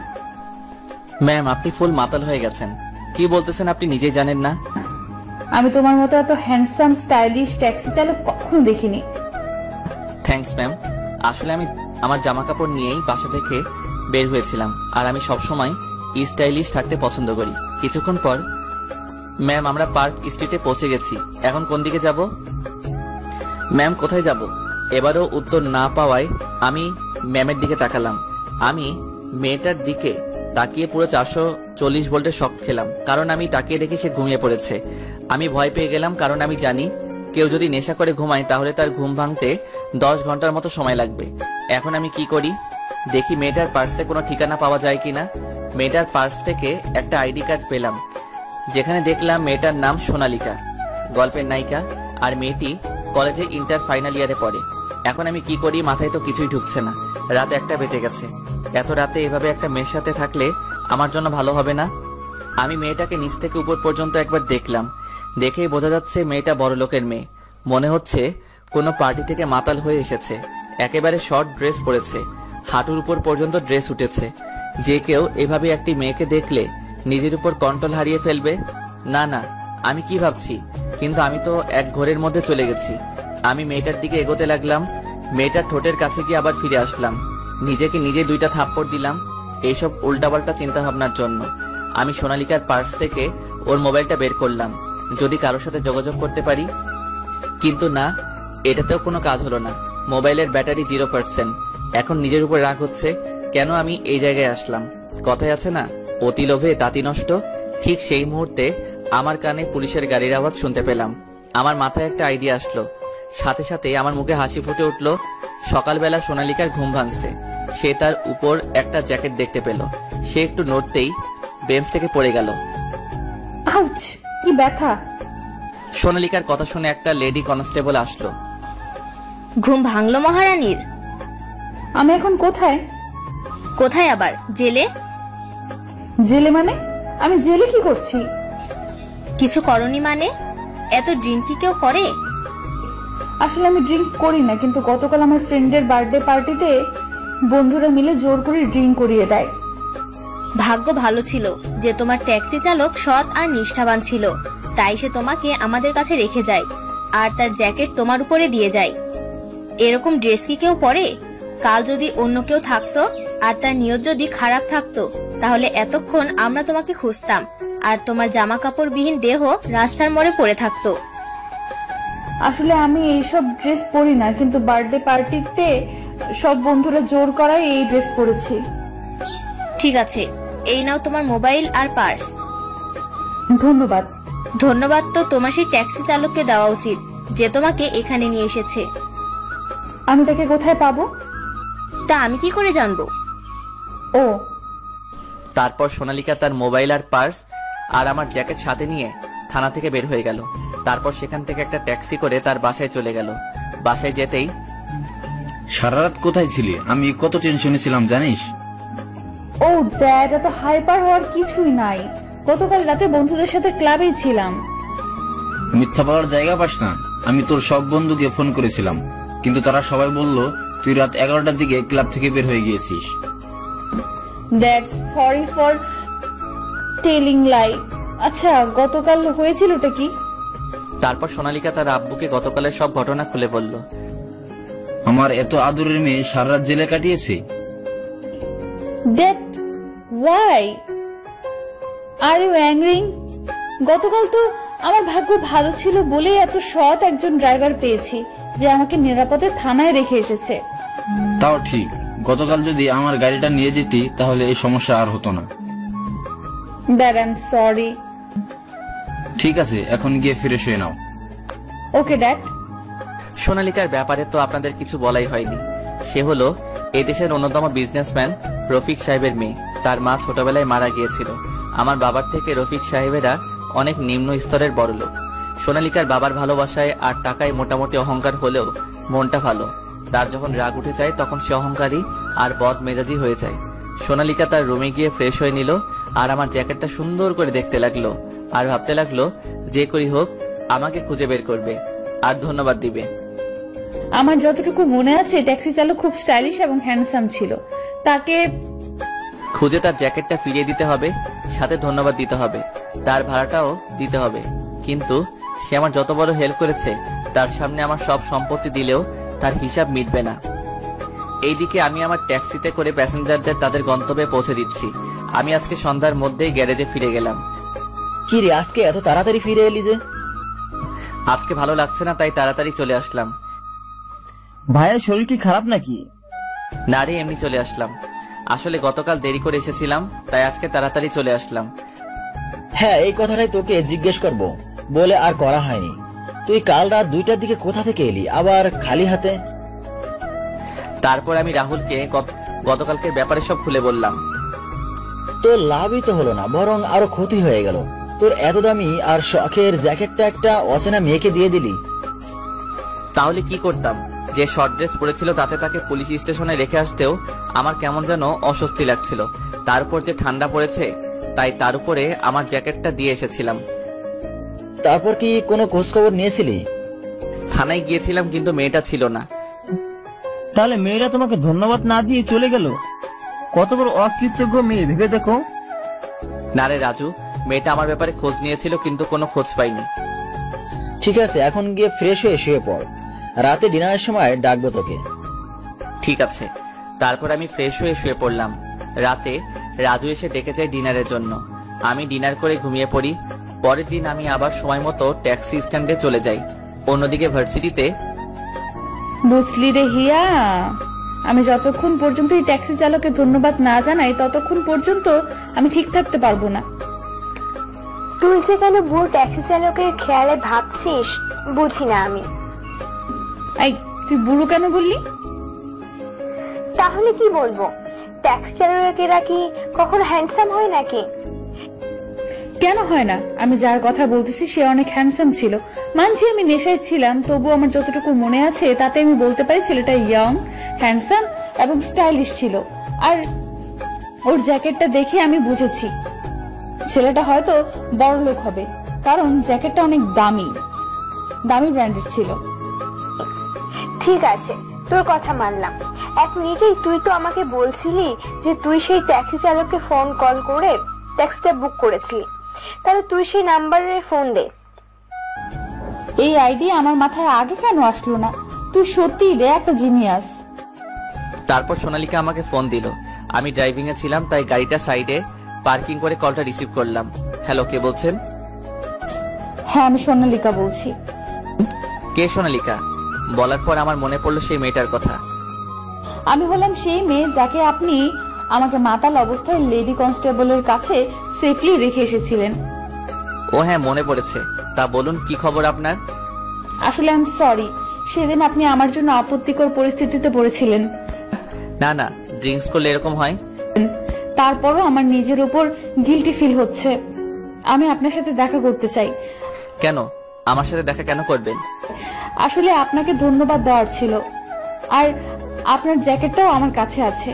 ম্যাম, আপনি ফুল মাতাল হয়ে গেছেন। কি বলতেছেন আপনি নিজেই জানেন না? আমি তোমার মতো এত হ্যান্ডসাম স্টাইলিশ ট্যাক্সি চালক কখনো দেখিনি। Thanks ma'am. আসলে আমি আমার জামা কাপড় নিয়েই বাসা থেকে বের হয়েছিলাম, আর আমি সবসময় স্টাইলিশ থাকতে পছন্দ করি। কিছুক্ষণ পর ম্যাম, আমরা পার্ক স্ট্রিটে পৌঁছে গেছি। এখন কোন দিকে যাব? ম্যাম, কোথায় যাব? এবারও উত্তর না পাওয়ায় আমি ম্যামের দিকে তাকালাম। আমি মেয়েটার দিকে তাকিয়ে পুরো 440 ভোল্টের শক খেলাম, কারণ আমি তাকিয়ে দেখি সে ঘুমিয়ে পড়েছে। আমি ভয় পেয়ে গেলাম, কারণ আমি জানি কেউ যদি নেশা করে ঘুমায় তাহলে তার ঘুম ভাঙতে 10 ঘন্টার মতো সময় লাগবে। এখন আমি কি করি? দেখি মেয়েটার পার্সে কোনো ঠিকানা পাওয়া যায় কিনা। মেয়েটার পার্স থেকে একটা আইডি কার্ড পেলাম, যেখানে দেখলাম মেয়েটার নাম সোনালিকা, গল্পের নায়িকা, আর মেয়েটি কলেজে ইন্টার ফাইনাল ইয়ারে পড়ে। এখন আমি কি করি, মাথায় তো কিছুই ঢুকছে না। রাত 1টা বেজে গেছে। এত রাতে এভাবে একটা মেয়ের সাথে থাকলে আমার জন্য ভালো হবে না। আমি মেয়েটাকে নিচ থেকে উপর পর্যন্ত একবার দেখলাম। দেখেই বোঝা যাচ্ছে মেয়েটা বড় লোকের মেয়ে। মনে হচ্ছে কোনো পার্টি থেকে মাতাল হয়ে এসেছে। একেবারে শর্ট ড্রেস পরেছে, হাঁটুর উপর পর্যন্ত ড্রেস উঠেছে। যে কেউ এভাবে একটি মেয়েকে দেখলে নিজের উপর কন্ট্রোল হারিয়ে ফেলবে। না না, আমি কি ভাবছি, কিন্তু আমি তো এক ঘোরের মধ্যে চলে গেছি। আমি মেয়েটার দিকে এগোতে লাগলাম। মেয়েটার ঠোঁটের কাছে গিয়ে আবার ফিরে আসলাম। নিজেকে নিজে 2টা থাপ্পড় দিলাম এইসব উল্টাপাল্টা চিন্তা ভাবনার জন্য। আমি সোনালিকার পার্স থেকে ওর মোবাইলটা বের করলাম, যদি কারোর সাথে যোগাযোগ করতে পারি। কিন্তু না, এটাতেও কোনো কাজ হলো না। মোবাইলের ব্যাটারি 0%। এখন নিজের উপর রাগ হচ্ছে, কেন আমি এই জায়গায় আসলাম। কথায় আছে না, অতি লোভে তাঁতি নষ্ট। ঠিক সেই মুহূর্তে আমার কানে পুলিশের গাড়ির আওয়াজ শুনতে পেলাম। আমার মাথায় একটা আইডিয়া আসলো, সাথে সাথে আমার মুখে হাসি ফুটে উঠলো। সকালবেলা সোনালিকার ঘুম ভাঙছে। সে তার উপর একটা জ্যাকেট দেখতে পেল। সে একটু নড়তেই বেঞ্চ থেকে পড়ে গেল। আউচ, কি ব্যথা! সোনালিকার কথা শুনে একটা লেডি কনস্টেবল আসলো। ঘুম ভাঙলো মহারানীর? আমি এখন কোথায়? কোথায় আবার? জেলে? জেলে মানে? আমি জেলে কি করছি? কিছু করনি মানে? এত ড্রিঙ্ক কি কেউ করে? আসলে আমি ড্রিঙ্ক করি না, কিন্তু গতকাল আমার ফ্রেন্ডের বার্থডে পার্টিতে বন্ধুরা মিলে জোর করে ড্রিঙ্ক করিয়ে দেয়। ভাগ্য ভালো ছিল যে তোমার ট্যাক্সি চালক সৎ আর নিষ্ঠাবান ছিল, তাই সে তোমাকে আমাদের কাছে রেখে যায় আর তার জ্যাকেট তোমার উপরে দিয়ে যায়। এরকম ড্রেস কি কেউ পরে? কাল যদি অন্য কেউ থাকতো আর তার নিয়ত যদি খারাপ থাকতো, তাহলে এতক্ষণ আমরা তোমাকে খুঁজতাম আর তোমার জামা কাপড়বিহীন দেহ রাস্তার মোড়ে পড়ে থাকতো। আসলে আমি এইসব ড্রেস পরি না, কিন্তু বার্থডে পার্টিতে সব বন্ধুরা জোর করায় এই ড্রেস পরেছি। ঠিক আছে, এই নাও তোমার মোবাইল আর পার্স। ধন্যবাদ। ধন্যবাদ তো তোমার সেই ট্যাক্সি চালককে দেওয়া উচিত, যে তোমাকে এখানে নিয়ে এসেছে। আমি তাকে কোথায় পাবো? তা আমি কি করে জানবো? ও। তারপর সোনালিকা তার মোবাইল আর পার্স আর আমার জ্যাকেট সাথে নিয়ে থানা থেকে বের হয়ে গেল। তারপর সেখান থেকে একটা ট্যাক্সি করে তার বাসায় চলে গেল। বাসায় যেতেই, সারা রাত কোথায় ছিলি? আমি কত টেনশনে ছিলাম জানিস? ও ড্যাড, এত হাইপার হওয়ার কিছুই নাই। গতকাল রাতে বন্ধুদের সাথে ক্লাবেই ছিলাম। মিথ্যা বলার জায়গা পাস না। আমি তোর সব বন্ধুকে ফোন করেছিলাম, কিন্তু তারা সবাই বলল তুই রাত 11টার দিকে ক্লাব থেকে বের হয়ে গিয়েছিস। Dad, sorry for telling lie. আচ্ছা, গতকাল হয়েছিলটা কি? তারপর সোনালিকা তার আব্বুকে গতকালের সব ঘটনা খুলে বলল। আমার এত আদরের মেয়ে সারা রাত জেলে কাটিয়েছে। Dad, why are you angry? গতকাল তো আমার ভাগ্য ভালো ছিল বলেই এত সৎ একজন ড্রাইভার পেয়েছি যে আমাকে নিরাপদে থানায় রেখে এসেছে। তাও ঠিক, গতকাল যদি আমার গাড়িটা নিয়ে যেতি তাহলে এই সমস্যা আর হতো না। Dad, I am sorry. ঠিক আছে, এখন গিয়ে ফিরে শুয়ে নাও। Okay dad. সোনালিকার ব্যাপারে তো আপনাদের কিছু বলাই হয়নি। সে হলো এই দেশের অন্যতম বিজনেসম্যান রফিক সাহেবের মেয়ে। তার মা ছোটবেলায় মারা গিয়েছিল। আমার বাবার থেকে রফিক সাহেবেরা অনেক নিম্ন স্তরের বড়লোক। সোনালিকার বাবার ভালোবাসায় আর টাকায় মোটামুটি অহংকার হলেও মনটা ভালো। তার যখন রাগ উঠে যায় তখন সে অহংকারী আর বদ মেজাজি হয়ে যায়। সোনালিকা তার রুমে গিয়ে ফ্রেশ হয়ে নিল আর আমার জ্যাকেটটা সুন্দর করে দেখতে লাগলো আর ভাবতে লাগলো যে করি হোক আমাকে খুঁজে বের করবে আর ধন্যবাদ দিবে। আমার যতটুকু মনে আছে ট্যাক্সি চালক খুব স্টাইলিশ এবং হ্যান্ডসাম ছিল। তাকে খুঁজে তার জ্যাকেটটা ফিরিয়ে দিতে হবে, সাথে ধন্যবাদ দিতে হবে, তার ভাড়াটাও দিতে হবে। কিন্তু সে আমার যত বড় হেল্প করেছে তার সামনে আমার সব সম্পত্তি দিলেও তার হিসাব মিটবে না। এইদিকে আমি আমার ট্যাক্সিতে করে প্যাসেঞ্জারদের তাদের গন্তব্যে পৌঁছে দিচ্ছি। আমি আজকে সন্ধ্যার মধ্যেই গ্যারেজে ফিরে গেলাম। কি রে, আজকে এত তাড়াতাড়ি ফিরে এলি যে? আজকে ভালো লাগছে না তাই তাড়াতাড়ি চলে আসলাম। ভাইয়ের শরীর কি খারাপ নাকি? না রে, এমনি চলে আসলাম। আসলে গতকাল দেরি করে এসেছিলাম তাই আজকে তাড়াতাড়ি চলে আসলাম। হ্যাঁ, এই কথাটাই তোকে জিজ্ঞেস করব বলে আর করা হয়নি। তুই কাল রাত 2টার দিকে কোথা থেকে এলি, আবার খালি হাতে? তারপর আমি রাহুলকে গতকালকের ব্যাপারে সব খুলে বললাম। তোর লাভই তো হলো না, বরং আরো ক্ষতি হয়ে গেল। তোর এত দামি আর শখের জ্যাকেটটা একটা অচেনা মেয়েকে দিয়ে দিলি। তাহলে কি করতাম? যে শর্ট ড্রেস পরেছিল তাতে তাকে পুলিশ স্টেশনে রেখে আসতেও আমার কেমন যেন অস্বস্তি লাগছিল। তারপর যে ঠান্ডা পড়েছে তাই তার উপরে আমার জ্যাকেটটা দিয়ে এসেছিলাম। তারপর কি কোনো খোঁজ খবর নিয়েছিলি? থানায় গিয়েছিলাম কিন্তু মেয়েটা ছিল না। তাহলে মেয়েরা তোমাকে ধন্যবাদ না দিয়ে চলে গেল? কত বড় অকৃতজ্ঞ মেয়ে, ভেবে দেখো। না রে রাজু, মেয়েটা আমার ব্যাপারে খোঁজ নিয়েছিল কিন্তু কোনো খোঁজ পাইনি। ঠিক আছে, এখন গিয়ে ফ্রেশ হয়ে শুয়ে পড়, রাতে ডিনারের সময় ডাকবো তোকে। ঠিক আছে। তারপর আমি ফ্রেশ হয়ে শুয়ে পড়লাম। রাতে রাজু এসে ডেকে যায় ডিনারের জন্য। আমি ডিনার করে ঘুমিয়ে পড়ি। পরের দিন আমি আবার সময় মতো ট্যাক্সি স্ট্যান্ডে চলে যাই। অন্যদিকে ভার্সিটিতে বুঝলি রে হিয়া, আমি যতক্ষণ পর্যন্ত এই ট্যাক্সি চালককে ধন্যবাদ না জানাই ততক্ষণ পর্যন্ত আমি ঠিক থাকতে পারবো না। তুই যে কেন বুড়ো ট্যাক্সি চালকের খেয়ালে ভাবছিস বুঝি না আমি। এই, তুই বুড়ো কেন বললি? তাহলে কি বলবো? ট্যাক্সি চালকেরা কি কখনো হ্যান্ডসাম হয় নাকি? কেন হয় না? আমি যার কথা বলতেছি সে অনেক হ্যান্ডসাম ছিল। মানছি আমি নেশায় ছিলাম, তবু আমার যতটুকু মনে আছে তাতে আমি বলতে পারি ছেলেটা ইয়ং, হ্যান্ডসাম এবং স্টাইলিশ ছিল। আর ওর জ্যাকেটটা দেখে আমি বুঝেছি ছেলেটা হয়তো বড় লোক হবে, কারণ জ্যাকেটটা অনেক দামি ব্র্যান্ডের ছিল। ঠিক আছে, তোর কথা মানলাম। এক মিনিটেই তুই তো আমাকে বলছিলি যে তুই সেই ট্যাক্সি চালককে ফোন কল করে ট্যাক্সিটা বুক করেছিলি। তাহলে তুই সেই নাম্বারে ফোন দে। এই আইডিয়া আমার মাথায় আগে কেন আসলো না? তুই সত্যি রে একটা জিনিয়াস। তারপর সোনালিকা আমাকে ফোন দিল। আমি ড্রাইভিং এ ছিলাম তাই গাড়িটা সাইডে পার্কিং করে কলটা রিসিভ করলাম। হ্যালো, কে বলছেন? হ্যাঁ, আমি সোনালিকা বলছি। কে সোনালিকা? বলার পর আমার মনে পড়লো সেই মেয়েটার কথা। আমি হলাম সেই মেয়ে যাকে আপনি আমাকে মাতাল অবস্থায় লেডি কনস্টেবলের কাছে সেফলি রেখে এসেছিলেন। ও হ্যাঁ, মনে পড়েছে। তা বলুন, কি খবর আপনার? আসলে আমি সরি, সেদিন আপনি আমার জন্য আপত্তিকর পরিস্থিতিতে পড়েছিলেন। না না, ড্রিঙ্কস করলে এরকম হয়। তারপরও আমার নিজের উপর গিল্টি ফিল হচ্ছে। আমি আপনার সাথে দেখা করতে চাই। কেন? আমার সাথে দেখা কেন করবেন? আসলে আপনাকে ধন্যবাদ দেওয়ার ছিল, আর আপনার জ্যাকেটটাও আমার কাছে আছে।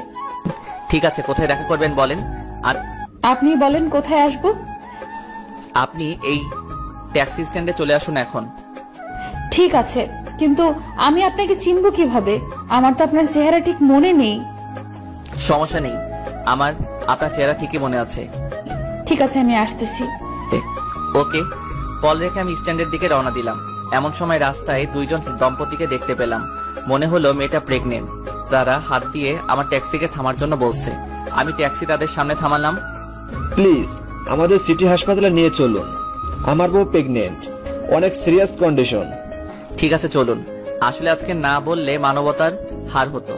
ঠিক আছে, কোথায় দেখা করবেন বলেন। আর আপনি বলেন কোথায় আসবো? আপনি এই ট্যাক্সি স্ট্যান্ডে চলে আসুন এখন। ঠিক আছে, কিন্তু আমি আপনাকে চিনব কিভাবে? আমার তো আপনার চেহারা ঠিক মনে নেই। সমস্যা নেই, আমার আপনার চেহারা ঠিকই মনে আছে। ঠিক আছে, আমি আসতেছি। ওকে। কল রেখে আমি স্ট্যান্ডের দিকে রওনা দিলাম। এমন সময় রাস্তায় দুইজন দম্পতিকে দেখতে পেলাম। মনে হলো মেয়েটা প্রেগনেন্ট। তারা হাত দিয়ে আমার ট্যাক্সিকে থামার জন্য বলছে। আমি ট্যাক্সি তাদের সামনে থামালাম। প্লিজ আমাদের সিটি হাসপাতালে নিয়ে চলুন, আমার বউ প্রেগনেন্ট, অনেক সিরিয়াস কন্ডিশন। ঠিক আছে, চলুন। আসলে আজকে না বললে মানবতার হার হতো।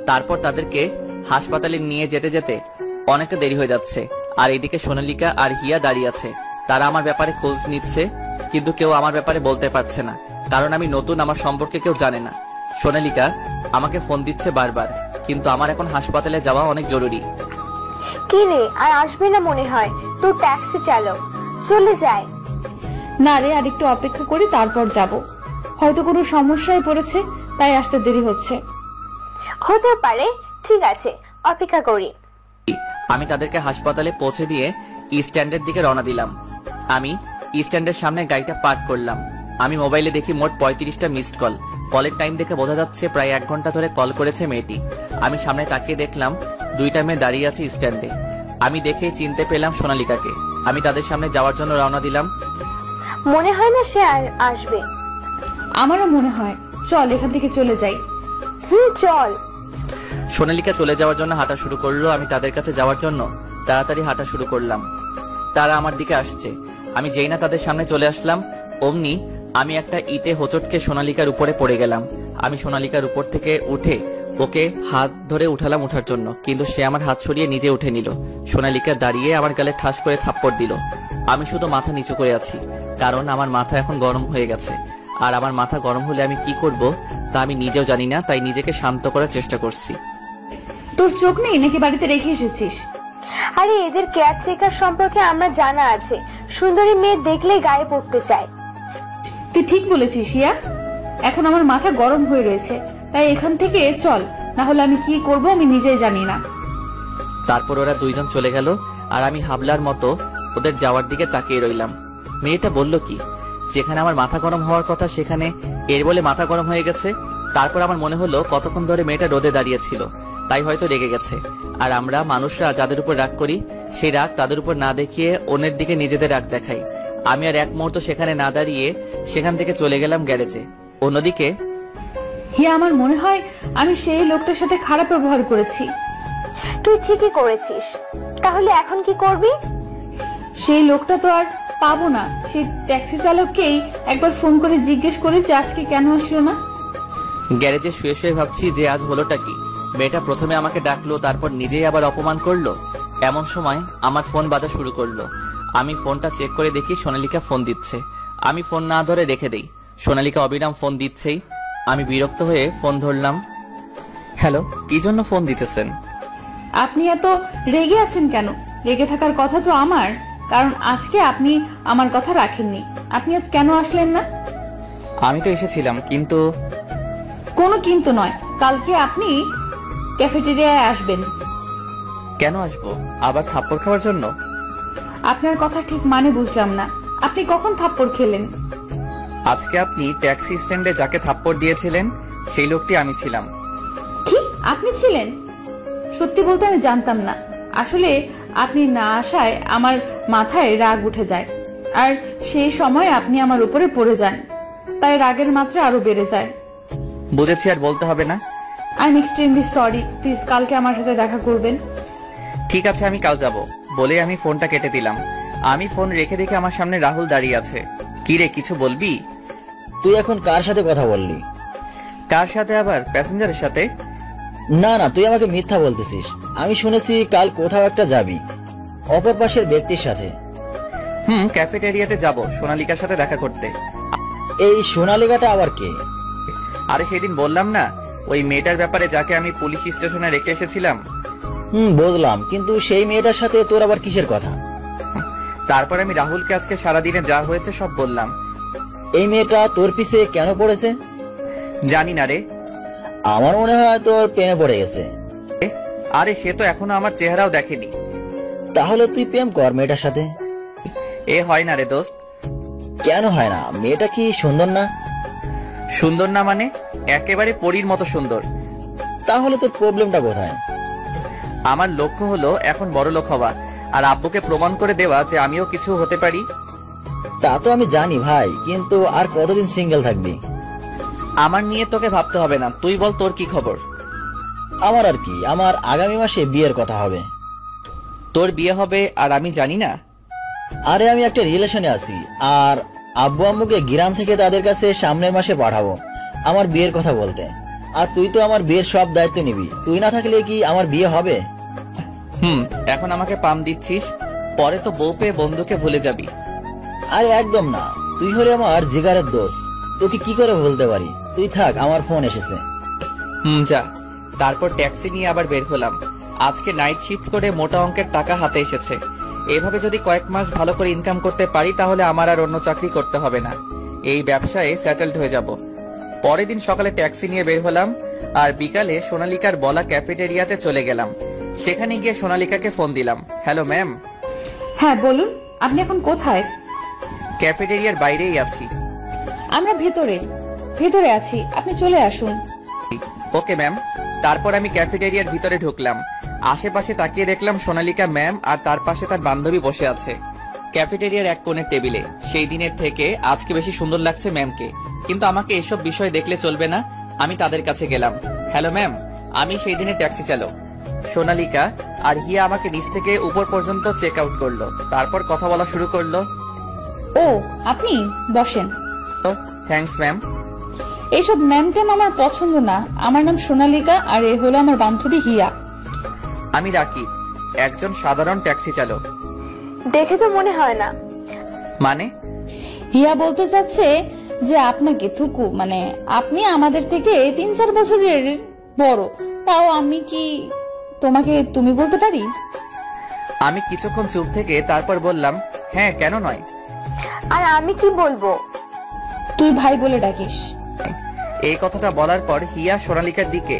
তারপর তাদেরকে হাসপাতালে নিয়ে যেতে যেতে অনেকটা দেরি হয়ে যাচ্ছে। আর এদিকে সোনালিকা আর হিয়া দাঁড়িয়ে আছে। তারা আমার ব্যাপারে খোঁজ নিচ্ছে, কিন্তু কেউ আমার ব্যাপারে বলতে পারছে না, কারণ আমি নতুন, আমার সম্পর্কে কেউ জানে না। সোনালিকা আমাকে ফোন দিচ্ছে বারবার, কিন্তু আমার এখন হাসপাতালে যাওয়া অনেক জরুরি। কি রে, আর আসবে না মনে হয়? তোর ট্যাক্সি চালক চলে যায়। না রে, আর একটু অপেক্ষা করি, তারপর যাব। হয়তো কোনো সমস্যায় পড়েছে, তাই আসতে দেরি হচ্ছে। হতে পারে, ঠিক আছে, অপেক্ষা করি। আমি তাদেরকে হাসপাতালে পৌঁছে দিয়ে স্ট্যান্ডের দিকে রওনা দিলাম। আমি স্ট্যান্ডের সামনে গাড়িটা পার্ক করলাম। আমি মোবাইলে দেখি মোট 35টা মিসড কল। কলের টাইম দেখে বোঝা যাচ্ছে প্রায় 1 ঘন্টা ধরে কল করেছে মেয়েটি। আমি সামনে তাকিয়ে দেখলাম 2টা মেয়ে দাঁড়িয়ে আছে স্ট্যান্ডে। আমি দেখে চিনতে পেলাম সোনালিকাকে। আমি তাদের সামনে যাওয়ার জন্য রওনা দিলাম। মনে হয় না সে আর আসবে। আমারও মনে হয়, চল এখান থেকে চলে যাই। চল। সোনালিকা চলে যাওয়ার জন্য হাঁটা শুরু করলো। আমি তাদের কাছে যাওয়ার জন্য তাড়াতাড়ি হাঁটা শুরু করলাম। তারা আমার দিকে আসছে। আমি যেই না তাদের সামনে চলে আসলাম, অমনি আমি একটা ইটে হোঁচটকে সোনালিকার উপরে পড়ে গেলাম। আমি সোনালিকার উপর থেকে উঠে ওকে হাত ধরে উঠালাম ওঠার জন্য, কিন্তু সে আমার হাত সরিয়ে নিজে উঠে নিল। সোনালিকা দাঁড়িয়ে আমার গালে ঠাস করে থাপ্পড় দিল। আমি শুধু মাথা নিচু করে আছি, কারণ আমার মাথা এখন গরম হয়ে গেছে। আর আমার মাথা গরম হলে আমি কি করব তা আমি নিজেও জানি না, তাই নিজেকে শান্ত করার চেষ্টা করছি। তোর চোখ নেই নাকি বাড়িতে রেখে এসেছিস? আরে এদের কেয়ারটেকার সম্পর্কে আমরা জানা আছে, সুন্দরী মেয়ে দেখলেই গায়ে পড়তে চায়। তুই ঠিক বলেছিস ইয়া, এখন আমার মাথা গরম হয়ে রয়েছে, তাই এখান থেকে চল, না হলে আমি কি করব আমি নিজেই জানি না। তারপর ওরা 2জন চলে গেল আর আমি হাবলার মতো ওদের যাওয়ার দিকে তাকিয়ে রইলাম। মেয়েটা বলল কি, যেখানে আমার মাথা গরম হওয়ার কথা সেখানে এর বলে মাথা গরম হয়ে গেছে। তারপর আমার মনে হলো কতক্ষণ ধরে মেয়েটা রোদে দাঁড়িয়েছিল, তাই হয়তো রেগে গেছে। আর আমরা মানুষরা যাদের উপর রাগ করি, সেই রাগ তাদের উপর না দেখিয়ে অন্যের দিকে নিজেদের রাগ দেখাই। আমি আর এক মুহূর্ত সেখানে না দাঁড়িয়ে সেখান থেকে চলে গেলাম গ্যারেজে। অন্যদিকে হিয়া, আমার মনে হয় আমি সেই লোকটার সাথে খারাপ ব্যবহার করেছি। তুই ঠিকই করেছিস। তাহলে এখন কি করবি? সেই লোকটা তো আর পাবো না। সেই ট্যাক্সি চালককেই একবার ফোন করে জিজ্ঞেস করে যে আজকে কেন আসলো না। গ্যারেজে শুয়ে শুয়ে ভাবছি যে আজ হলোটা কি। মেয়েটা প্রথমে আমাকে ডাকলো, তারপর নিজেই আবার অপমান করলো। এমন সময় আমার ফোন বাজা শুরু করলো। আমি ফোনটা চেক করে দেখি সোনালিকা ফোন দিচ্ছে। আমি ফোন না ধরে রেখে দেই। সোনালিকা অবিরাম ফোন দিচ্ছেই। আমি বিরক্ত হয়ে ফোন ধরলাম। হ্যালো, কি জন্য ফোন দিতেছেন? আপনি এত রেগে আছেন কেন? রেগে থাকার কথা তো আমার, কারণ আজকে আপনি আমার কথা রাখেননি। আপনি আজ কেন আসলেন না? আমি তো এসেছিলাম, কিন্তু কোনো কিন্তু নয়, কালকে আপনি ক্যাফেটেরিয়ায় আসবেন। কেন আসবো? আবার থাপ্পড় খাওয়ার জন্য? আপনার কথা ঠিক মানে বুঝলাম না। আপনি কখন থাপ্পড় খেলেন? আজকে আপনি ট্যাক্সি স্ট্যান্ডে যাকে থাপ্পড় দিয়েছিলেন সেই লোকটি আমি ছিলাম। কি আপনি ছিলেন? সত্যি বলতে আমি জানতাম না। আসলে আপনি না আসায় আমার মাথায় রাগ উঠে যায়, আর সেই সময় আপনি আমার উপরে পড়ে যান, তাই রাগের মাত্রা আরো বেড়ে যায়। বুঝেছি, আর বলতে হবে না। I am extremely sorry. Please কালকে আমার সাথে দেখা করবেন। ঠিক আছে, আমি কাল যাব বলে আমি ফোনটা কেটে দিলাম। আমি ফোন রেখে দেখে আমার সামনে রাহুল দাঁড়িয়ে আছে। কি রে, কিছু বলবি? তুই এখন কার সাথে কথা বললি? কার সাথে আবার? প্যাসেঞ্জারের সাথে? না না, তুই আমাকে মিথ্যা বলতেছিস। আমি শুনেছি কাল কোথাও একটা যাবি, অপর পাশের ব্যক্তির সাথে। ক্যাফেটেরিয়াতে যাব সোনালিকার সাথে দেখা করতে। এই সোনালিকাটা আবার কে? আরে সেদিন বললাম না, ওই মেয়েটার ব্যাপারে, যাকে আমি পুলিশ স্টেশনে রেখে এসেছিলাম। বুঝলাম, কিন্তু সেই মেয়েটার সাথে তোর আবার কিসের কথা? তারপর আমি রাহুলকে আজকে সারাদিনে যা হয়েছে সব বললাম। এই মেয়েটা তোর পিছে কেন পড়েছে? জানি না রে, আমার মনে হয় তোর প্রেমে পড়ে গেছে। আরে সে তো এখনো আমার চেহারাও দেখেনি। তাহলে তুই প্রেম কর মেয়েটার সাথে। এ হয় না রে দোস্ত। কেন হয় না? মেয়েটা কি সুন্দর না? সুন্দর না মানে? একেবারে পরীর মতো সুন্দর। তাহলে তোর প্রবলেমটা কোথায়? আমার লক্ষ্য হলো এখন বড় লোক হওয়া, আর আব্বুকে প্রমাণ করে দেওয়া যে আমিও কিছু হতে পারি। তা তো আমি জানি ভাই, কিন্তু আর কতদিন সিঙ্গেল থাকবি? আমার নিয়ে তোকে ভাবতে হবে না, তুই বল তোর কি খবর? আমার আর কি, আমার আগামী মাসে বিয়ের কথা হবে। তোর বিয়ে হবে আর আমি জানি না? আরে আমি একটা রিলেশনে আছি, আর আব্বু আম্মুকে গ্রাম থেকে তাদের কাছে সামনের মাসে পাঠাবো আমার বিয়ের কথা বলতে। আর তুই তো আমার বিয়ের সব দায়িত্ব নিবি। তুই না থাকলে কি আমার বিয়ে হবে? এখন আমাকে পাম দিচ্ছিস, পরে তো বউ পেয়ে বন্ধুকে ভুলে যাবি। আরে একদম না, তুই হলে আমার জিগারের দোস্ত, তোকে কি করে ভুলতে পারি? তুই থাক, আমার ফোন এসেছে। যা। তারপর ট্যাক্সি নিয়ে আবার বের হলাম। আজকে নাইট শিফট করে মোটা অঙ্কের টাকা হাতে এসেছে। এভাবে যদি কয়েক মাস ভালো করে ইনকাম করতে পারি তাহলে আমার আর অন্য চাকরি করতে হবে না, এই ব্যবসায় সেটেলড হয়ে যাব। পরের দিন সকালে ট্যাক্সি নিয়ে বের হলাম আর বিকালে সোনালিকার বলা ক্যাফেটেরিয়াতে চলে গেলাম। সেখানে গিয়ে সোনালিকাকে ফোন দিলাম। Hello ma'am. হ্যাঁ বলুন, আপনি এখন কোথায়? ক্যাফেটেরিয়ার বাইরেই আছি। আমরা ভেতরে আছি, আপনি চলে আসুন। Okay ma'am. তারপর আমি ক্যাফেটেরিয়ার ভিতরে ঢুকলাম। আশেপাশে তাকিয়ে দেখলাম সোনালিকা ম্যাম আর তার পাশে তার বান্ধবী বসে আছে ক্যাফেটেরিয়ার এক কোণের টেবিলে। সেই দিনের থেকে আজকে বেশি সুন্দর লাগছে ম্যামকে, কিন্তু আমাকে এসব বিষয় দেখলে চলবে না। আমি তাদের কাছে গেলাম। হ্যালো ম্যাম, আমি সেই দিনের ট্যাক্সি চালক। সোনালিকা আর হিয়া আমাকে নিচ থেকে উপর পর্যন্ত চেক আউট করলো, তারপর কথা বলা শুরু করলো। ও আপনি বসেন। Thanks ma'am. এইসব ম্যাম ট্যাম আমার পছন্দ না। আমার নাম সোনালিকা আর এ হলো আমার বান্ধবী হিয়া। আমি রাকিব, একজন সাধারণ ট্যাক্সি চালক। দেখে তো মনে হয় না। মানে? হিয়া বলতে চাচ্ছে যে আপনাকে থুকু মানে আপনি আমাদের থেকে 3-4 বছরের বড়, তাও আমি কি তোমাকে তুমি বলতে পারি? আমি কিছুক্ষণ চুপ থেকে তারপর বললাম, হ্যাঁ কেন নয়। আর আমি কি বলবো? তুই ভাই বলে ডাকিস। এই কথাটা বলার পর হিয়া সোনালিকার দিকে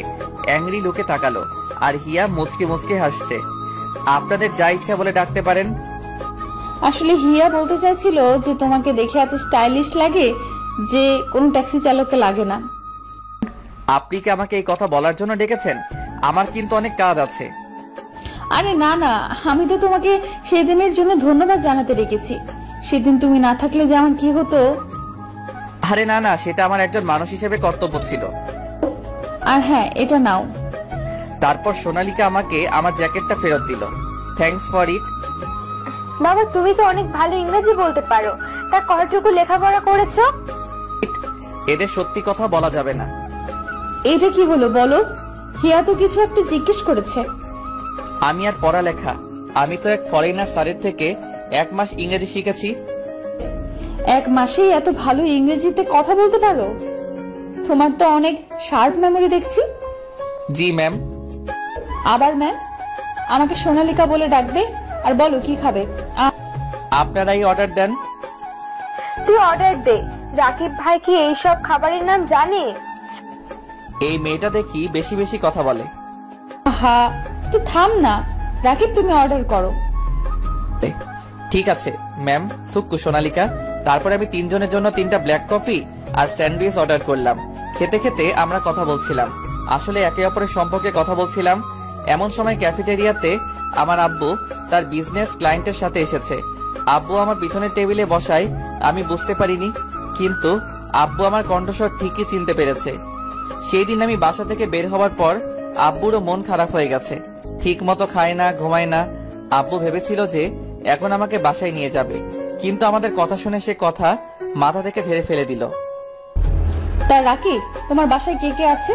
অ্যাংরি লুকে তাকালো আর হিয়া মুচকে মুচকে হাসছে। আপনাদের যা ইচ্ছা বলে ডাকতে পারেন। আসলে হিয়া বলতে চাইছিল যে তোমাকে দেখে এত স্টাইলিশ লাগে যে কোনো ট্যাক্সি চালককে লাগে না। আপনি কি আমাকে এই কথা বলার জন্য ডেকেছেন? আমার কিন্তু অনেক কাজ আছে। আরে না না, আমি তো তোমাকে সেদিনের জন্য ধন্যবাদ জানাতে রেখেছি। সেদিন তুমি না থাকলে যে আমার কি হতো। আরে না না, সেটা আমার একজন মানুষ হিসেবে কর্তব্য ছিল। আর হ্যাঁ, এটা নাও। তারপর সোনালিকা আমাকে আমার জ্যাকেটটা ফেরত দিল। Thanks for it. বাবা তুমি তো অনেক ভালো ইংরেজি বলতে পারো, তা কতটুকু লেখাপড়া করেছো? এদের সত্যি কথা বলা যাবে না। এটা কি হলো বলো? হিয়া তো কিছু একটা জিজ্ঞেস করেছে। আমি আর পড়ালেখা, আমি তো এক ফরেনার স্যারের থেকে 1 মাস ইংরেজি শিখেছি। 1 মাসেই এত ভালো ইংরেজিতে কথা বলতে পারো? তোমার তো অনেক শার্প মেমোরি দেখছি। জি ম্যাম। আবার ম্যাম? আমাকে সোনালিকা বলে ডাকবে। আর বলো কি খাবে? আপনারাই অর্ডার দেন। তুই অর্ডার দে। রাকিব ভাই কি এইসব খাবারের নাম জানে? এই মেয়েটা দেখি বেশি বেশি কথা বলে। হ্যাঁ তুই থাম না। রাকিব তুমি অর্ডার করো। ঠিক আছে ম্যাম। থুকু সোনালিকা। তারপরে আমি 3 জনের জন্য 3টা ব্ল্যাক কফি আর স্যান্ডউইচ অর্ডার করলাম। খেতে খেতে আমরা কথা বলছিলাম, আসলে একে অপরের সম্পর্কে কথা বলছিলাম। এমন সময় ক্যাফেটেরিয়াতে আমার আব্বু তার বিজনেস ক্লায়েন্টের সাথে এসেছে। আব্বু আমার পিছনের টেবিলে বসায় আমি বুঝতে পারিনি, কিন্তু আব্বু আমার কণ্ঠস্বর ঠিকই চিনতে পেরেছে। সেই দিন আমি বাসা থেকে বের হওয়ার পর আব্বুরও মন খারাপ হয়ে গেছে। ঠিক মতো খায় না, ঘুমায় না। আব্বু ভেবেছিল যে এখন আমাকে বাসায় নিয়ে যাবে, কিন্তু আমাদের কথা শুনে সে কথা মাথা থেকে ঝেড়ে ফেলে দিল। তা রাকিব, তোমার বাসায় কে কে আছে?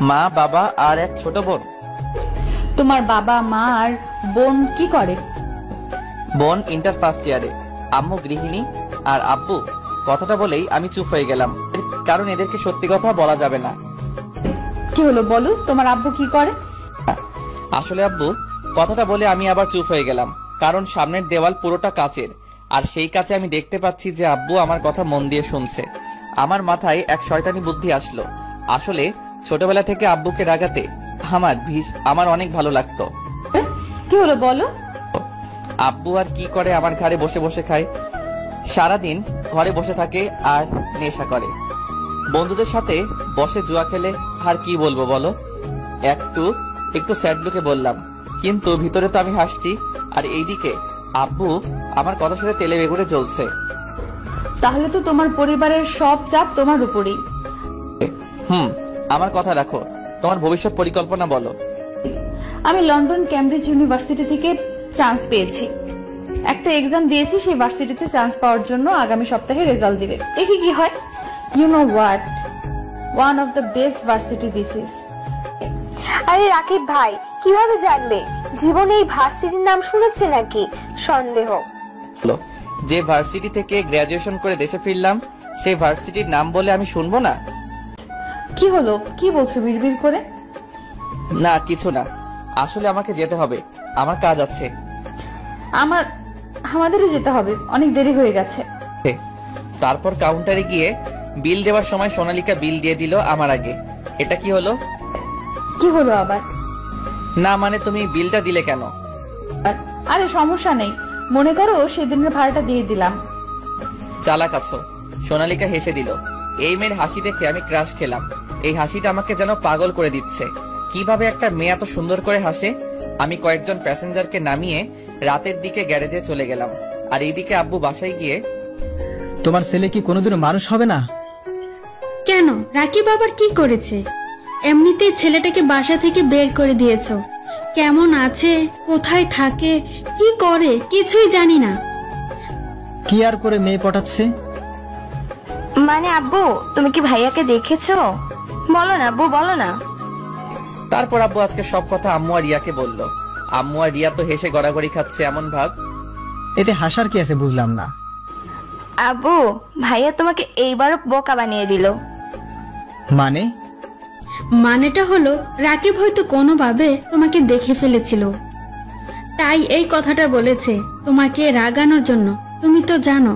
মা, বাবা আর এক ছোট বোন। তোমার বাবা মা আর বোন কি করে? বোন ইন্টার ফার্স্ট ইয়ারে, আম্মু গৃহিণী আর আব্বু। কথাটা বলেই আমি চুপ হয়ে গেলাম, কারণ এদেরকে সত্যি কথা বলা যাবে না। কি হলো বলো, তোমার আব্বু কি করে? আসলে আব্বু, কথাটা বলে আমি আবার চুপ হয়ে গেলাম, কারণ সামনের দেওয়াল পুরোটা কাচের, আর সেই কাছে আমি দেখতে পাচ্ছি যে আব্বু আমার কথা মন দিয়ে শুনছে। আমার মাথায় এক শয়তানি বুদ্ধি আসলো। আসলে ছোটবেলা থেকে আব্বুকে রাগাতে আমার অনেক ভালো লাগতো। কি হলো বলো? আব্বু আর কি করে, আমার ঘরে বসে বসে খায়, সারাদিন ঘরে বসে থাকে আর নেশা করে। বন্ধুদের সাথে বসে জুয়া খেলে। আর কি বলবো বলো? একটু স্যাড লুকে বললাম, কিন্তু ভিতরে তো আমি হাসছি। আর এইদিকে আব্বু আমার কথা শুনে তেলে বেগুনে জ্বলছে। তাহলে তো তোমার পরিবারের সব চাপ তোমার উপরেই। আমার কথা রাখো, তোমার ভবিষ্যৎ পরিকল্পনা বলো। আমি লন্ডন ক্যামব্রিজ ইউনিভার্সিটি থেকে চান্স পেয়েছি। একটা এক্সাম দিয়েছি, সেই ভার্সিটিতে চান্স পাওয়ার জন্য আগামী সপ্তাহে রেজাল্ট দিবে। দেখি কি হয়। You know what, one of the best varsity this is. আরে রাকিব ভাই, কিভাবে জানলে? জীবনে এই ভার্সিটির নাম শুনেছে নাকি? সন্দেহ। যে ভার্সিটি থেকে গ্রাজুয়েশন করে দেশে ফিরলাম, সেই ভার্সিটির নাম বলে আমি শুনবো না? কি হলো, কি বলছো বিড়বিড় করে? না কিছু না। আসলে আমাকে যেতে হবে, আমার কাজ আছে। আমাদেরও যেতে হবে, অনেক দেরি হয়ে গেছে। তারপর কাউন্টারে গিয়ে বিল দেওয়ার সময় সোনালিকা বিল দিয়ে দিল আমার আগে। এটা কি হলো? কি হলো আবার? না মানে তুমি বিলটা দিলে কেন? আরে সমস্যা নেই, মনে করো সেদিনের ভাড়াটা দিয়ে দিলাম। চালাক আছো। সোনালিকা হেসে দিল। এই মেয়ের হাসি দেখে আমি ক্রাশ খেলাম। এই হাসিটা আমাকে যেন পাগল করে দিচ্ছে। কিভাবে একটা মেয়ে এত সুন্দর করে হাসে? আমি কয়েকজন প্যাসেঞ্জারকে নামিয়ে রাতের দিকে গ্যারেজে চলে গেলাম। আর এইদিকে আব্বু বাসায় গিয়ে, তোমার ছেলে কি কোনোদিনও মানুষ হবে না? কেন, রাকিব আবার কি করেছে? এমনিতেই ছেলেটাকে বাসা থেকে বের করে দিয়েছো। কেমন আছে, কোথায় থাকে, কি করে কিছুই জানি না। কি আর করে মেয়ে পটাচ্ছে? মানে আব্বু, তুমি কি ভাইয়াকে দেখেছো? বলো না আব্বু, বলো না। তারপর আব্বু আজকে সব কথা আম্মু আর রিয়াকে বলল। আম্মু আর রিয়া তো হেসে গড়াগড়ি খাচ্ছে এমন ভাব। এতে হাসার কি আছে বুঝলাম না। আব্বু, ভাইয়া তোমাকে এইবারও বোকা বানিয়ে দিল। মানে? মানেটা হলো রাকিব হয়তো কোনোভাবে তোমাকে দেখে ফেলেছিল, তাই এই কথাটা বলেছে তোমাকে রাগানোর জন্য। তুমি তো জানো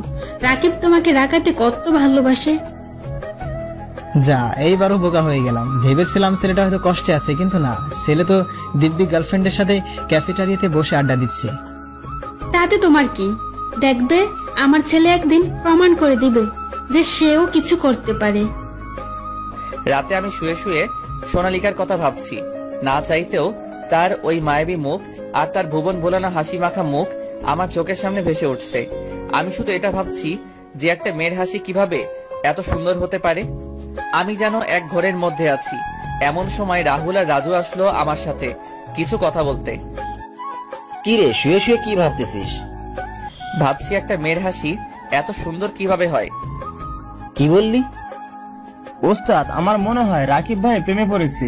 রাকিব তোমাকে রাগাতে কত ভালোবাসে। যা, এইবারও বোকা হয়ে গেলাম। ভেবেছিলাম ছেলেটা হয়তো কষ্টে আছে, কিন্তু না, ছেলে তো দিব্যি গার্লফ্রেন্ডের সাথে ক্যাফেটেরিয়াতে বসে আড্ডা দিচ্ছে। তাতে তোমার কি? দেখবে আমার ছেলে একদিন প্রমাণ করে দিবে যে সেও কিছু করতে পারে। রাতে আমি শুয়ে শুয়ে সোনালিকার কথা ভাবছি। না চাইতেও তার ওই মায়াবী মুখ আর তার ভুবন ভোলানো হাসি মাখা মুখ আমার চোখের সামনে ভেসে উঠছে। আমি শুধু এটা ভাবছি যে একটা মেয়ের হাসি কিভাবে এত সুন্দর হতে পারে। আমি যেন এক ঘরের মধ্যে আছি। এমন সময় রাহুল আর রাজু আসলো আমার সাথে কিছু কথা বলতে। কি রে, শুয়ে শুয়ে কি ভাবতেছিস? ভাবছি একটা মেয়ের হাসি এত সুন্দর কিভাবে হয়। কি বললি? ওস্তাদ, আমার মনে হয় রাকিব ভাই প্রেমে পড়েছে।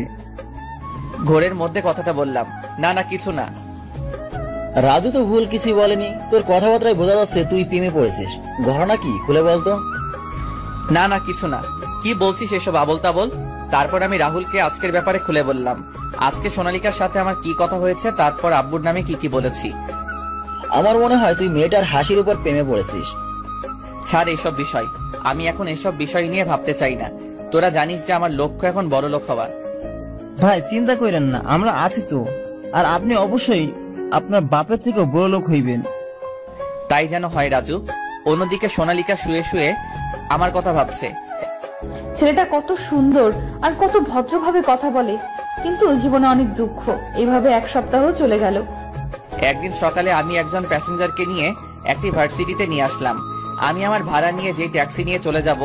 ঘরের মধ্যে কথাটা বললাম। না না, কিছু না। রাজু তো ভুল কিছুই বলেনি। তোর কথাবার্তায় বোঝা যাচ্ছে তুই প্রেমে পড়েছিস। ঘটনা কি খুলে বলতো। না না, কিছু না। কি বলছিস এসব আবল তাবল? তারপর আমি রাহুলকে আজকের ব্যাপারে খুলে বললাম। আজকে সোনালিকার সাথে আমার কি কথা হয়েছে, তারপর আব্বুর নামে কি কি বলেছি। আমার মনে হয় তুই মেয়েটার হাসির উপর প্রেমে পড়েছিস। ছাড় এসব বিষয়, আমি এখন এসব বিষয় নিয়ে ভাবতে চাই না। তোরা জানিস যে আমার লক্ষ্য এখন বড় লোক হওয়া। ভাই চিন্তা করেন না, আমরা আছি তো। আর আপনি অবশ্যই আপনার বাপের থেকেও বড় লোক হইবেন। তাই যেন হয় রাজু। অন্যদিকে সোনালিকা শুয়ে শুয়ে আমার কথা ভাবছে। ছেলেটা কত সুন্দর আর কত ভদ্রভাবে কথা বলে, কিন্তু জীবনে অনেক দুঃখ। এইভাবে এক সপ্তাহ চলে গেল। একদিন সকালে আমি একজন প্যাসেঞ্জারকে নিয়ে একটি ভার্সিটিতে নিয়ে আসলাম। আমি আমার ভাড়া নিয়ে যে ট্যাক্সি নিয়ে চলে যাব,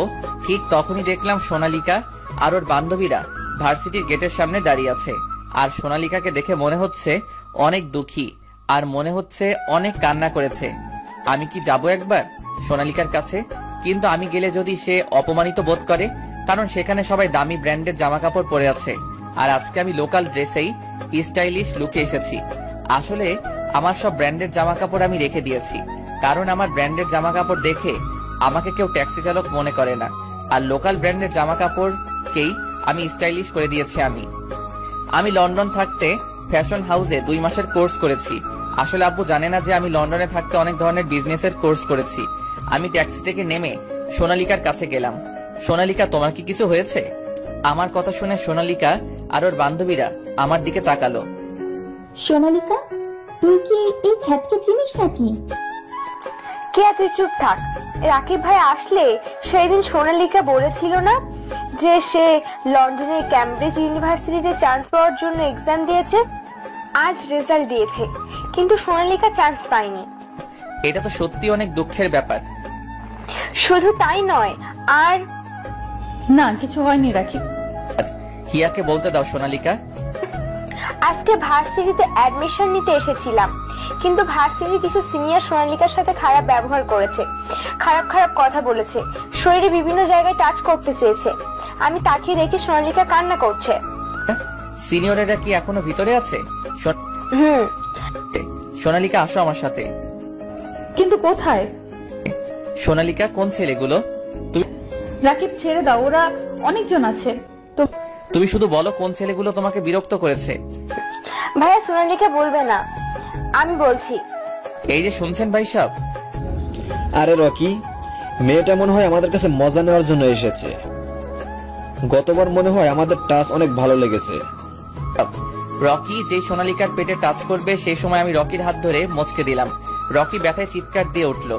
ঠিক তখনই দেখলাম সোনালিকা আর ওর বান্ধবীরা ভার্সিটির গেটের সামনে দাঁড়িয়ে আছে। আর সোনালিকাকে দেখে মনে হচ্ছে অনেক দুঃখী, আর মনে হচ্ছে অনেক কান্না করেছে। আমি কি যাব একবার সোনালিকার কাছে? কিন্তু আমি গেলে যদি সে অপমানিত বোধ করে, কারণ সেখানে সবাই দামি ব্র্যান্ডের জামা কাপড় পরে আছে, আর আজকে আমি লোকাল ড্রেসেই স্টাইলিশ লুকে এসেছি। আসলে আমার সব ব্র্যান্ডের জামা কাপড় আমি রেখে দিয়েছি, কারণ আমার ব্র্যান্ডের জামা কাপড় দেখে আমাকে কেউ ট্যাক্সি চালক মনে করে না, আর লোকাল ব্র্যান্ডের জামা কাপড়কেই আমি স্টাইলিশ করে দিয়েছি। আমি লন্ডন থাকতে ফ্যাশন হাউসে 2 মাসের কোর্স করেছি। আসলে আব্বু জানে না যে আমি লন্ডনে থাকতে অনেক ধরনের বিজনেসের কোর্স করেছি। আমি ট্যাক্সি থেকে নেমে সোনালিকার কাছে গেলাম। সোনালিকা, তোমার কি কিছু হয়েছে? আমার কথা শুনে সোনালিকা আর ওর বান্ধবীরা আমার দিকে তাকালো। সোনালিকা, তুই কি এই খ্যাতকে চিনিস নাকি? কে? তুই চুপ থাক। রাকিব ভাই আসলে সেদিন সোনালিকা বলেছিল না যে সে লন্ডনের ক্যামব্রিজ ইউনিভার্সিটিতে চান্স পাওয়ার জন্য এক্সাম দিয়েছে। আজ রেজাল্ট দিয়েছে, কিন্তু সোনালিকা চান্স পায়নি। এটা তো সত্যি অনেক দুঃখের ব্যাপার। শুধু তাই নয়, আর না, কিছু হয়নি রাকিব। হিয়াকে বলতে দাও সোনালিকা। আজকে ভার্সিটিতে অ্যাডমিশন নিতে এসেছিলাম, কিন্তু ভার্সিটির কিছু সিনিয়র সোনালিকার সাথে খারাপ ব্যবহার করেছে, খারাপ খারাপ কথা বলেছে, শরীরে বিভিন্ন জায়গায় টাচ করতে চেয়েছে। আমি তাকিয়ে দেখি সোনালিকা কান্না করছে। সিনিয়রেরা কি এখনো ভিতরে আছে? সোনালিকা, আসো আমার সাথে। কিন্তু কোথায়? সোনালিকা, কোন ছেলেগুলো? রাকিব, ছেড়ে দাও, ওরা অনেকজন আছে। তুমি শুধু বলো কোন ছেলেগুলো তোমাকে বিরক্ত করেছে। ভাইয়া সোনালীকে বলবে না, আমি বলছি। এই যে শুনছেন ভাই সাহেব। আরে রকি, মেয়েটা মনে হয় আমাদের কাছে মজা নেওয়ার জন্য এসেছে। গতবার মনে হয় আমাদের টাচ অনেক ভালো লেগেছে। রকি যে সোনালিকার পেটে টাচ করবে সেই সময় আমি রকির হাত ধরে মচকে দিলাম। রকি ব্যথায় চিৎকার দিয়ে উঠল।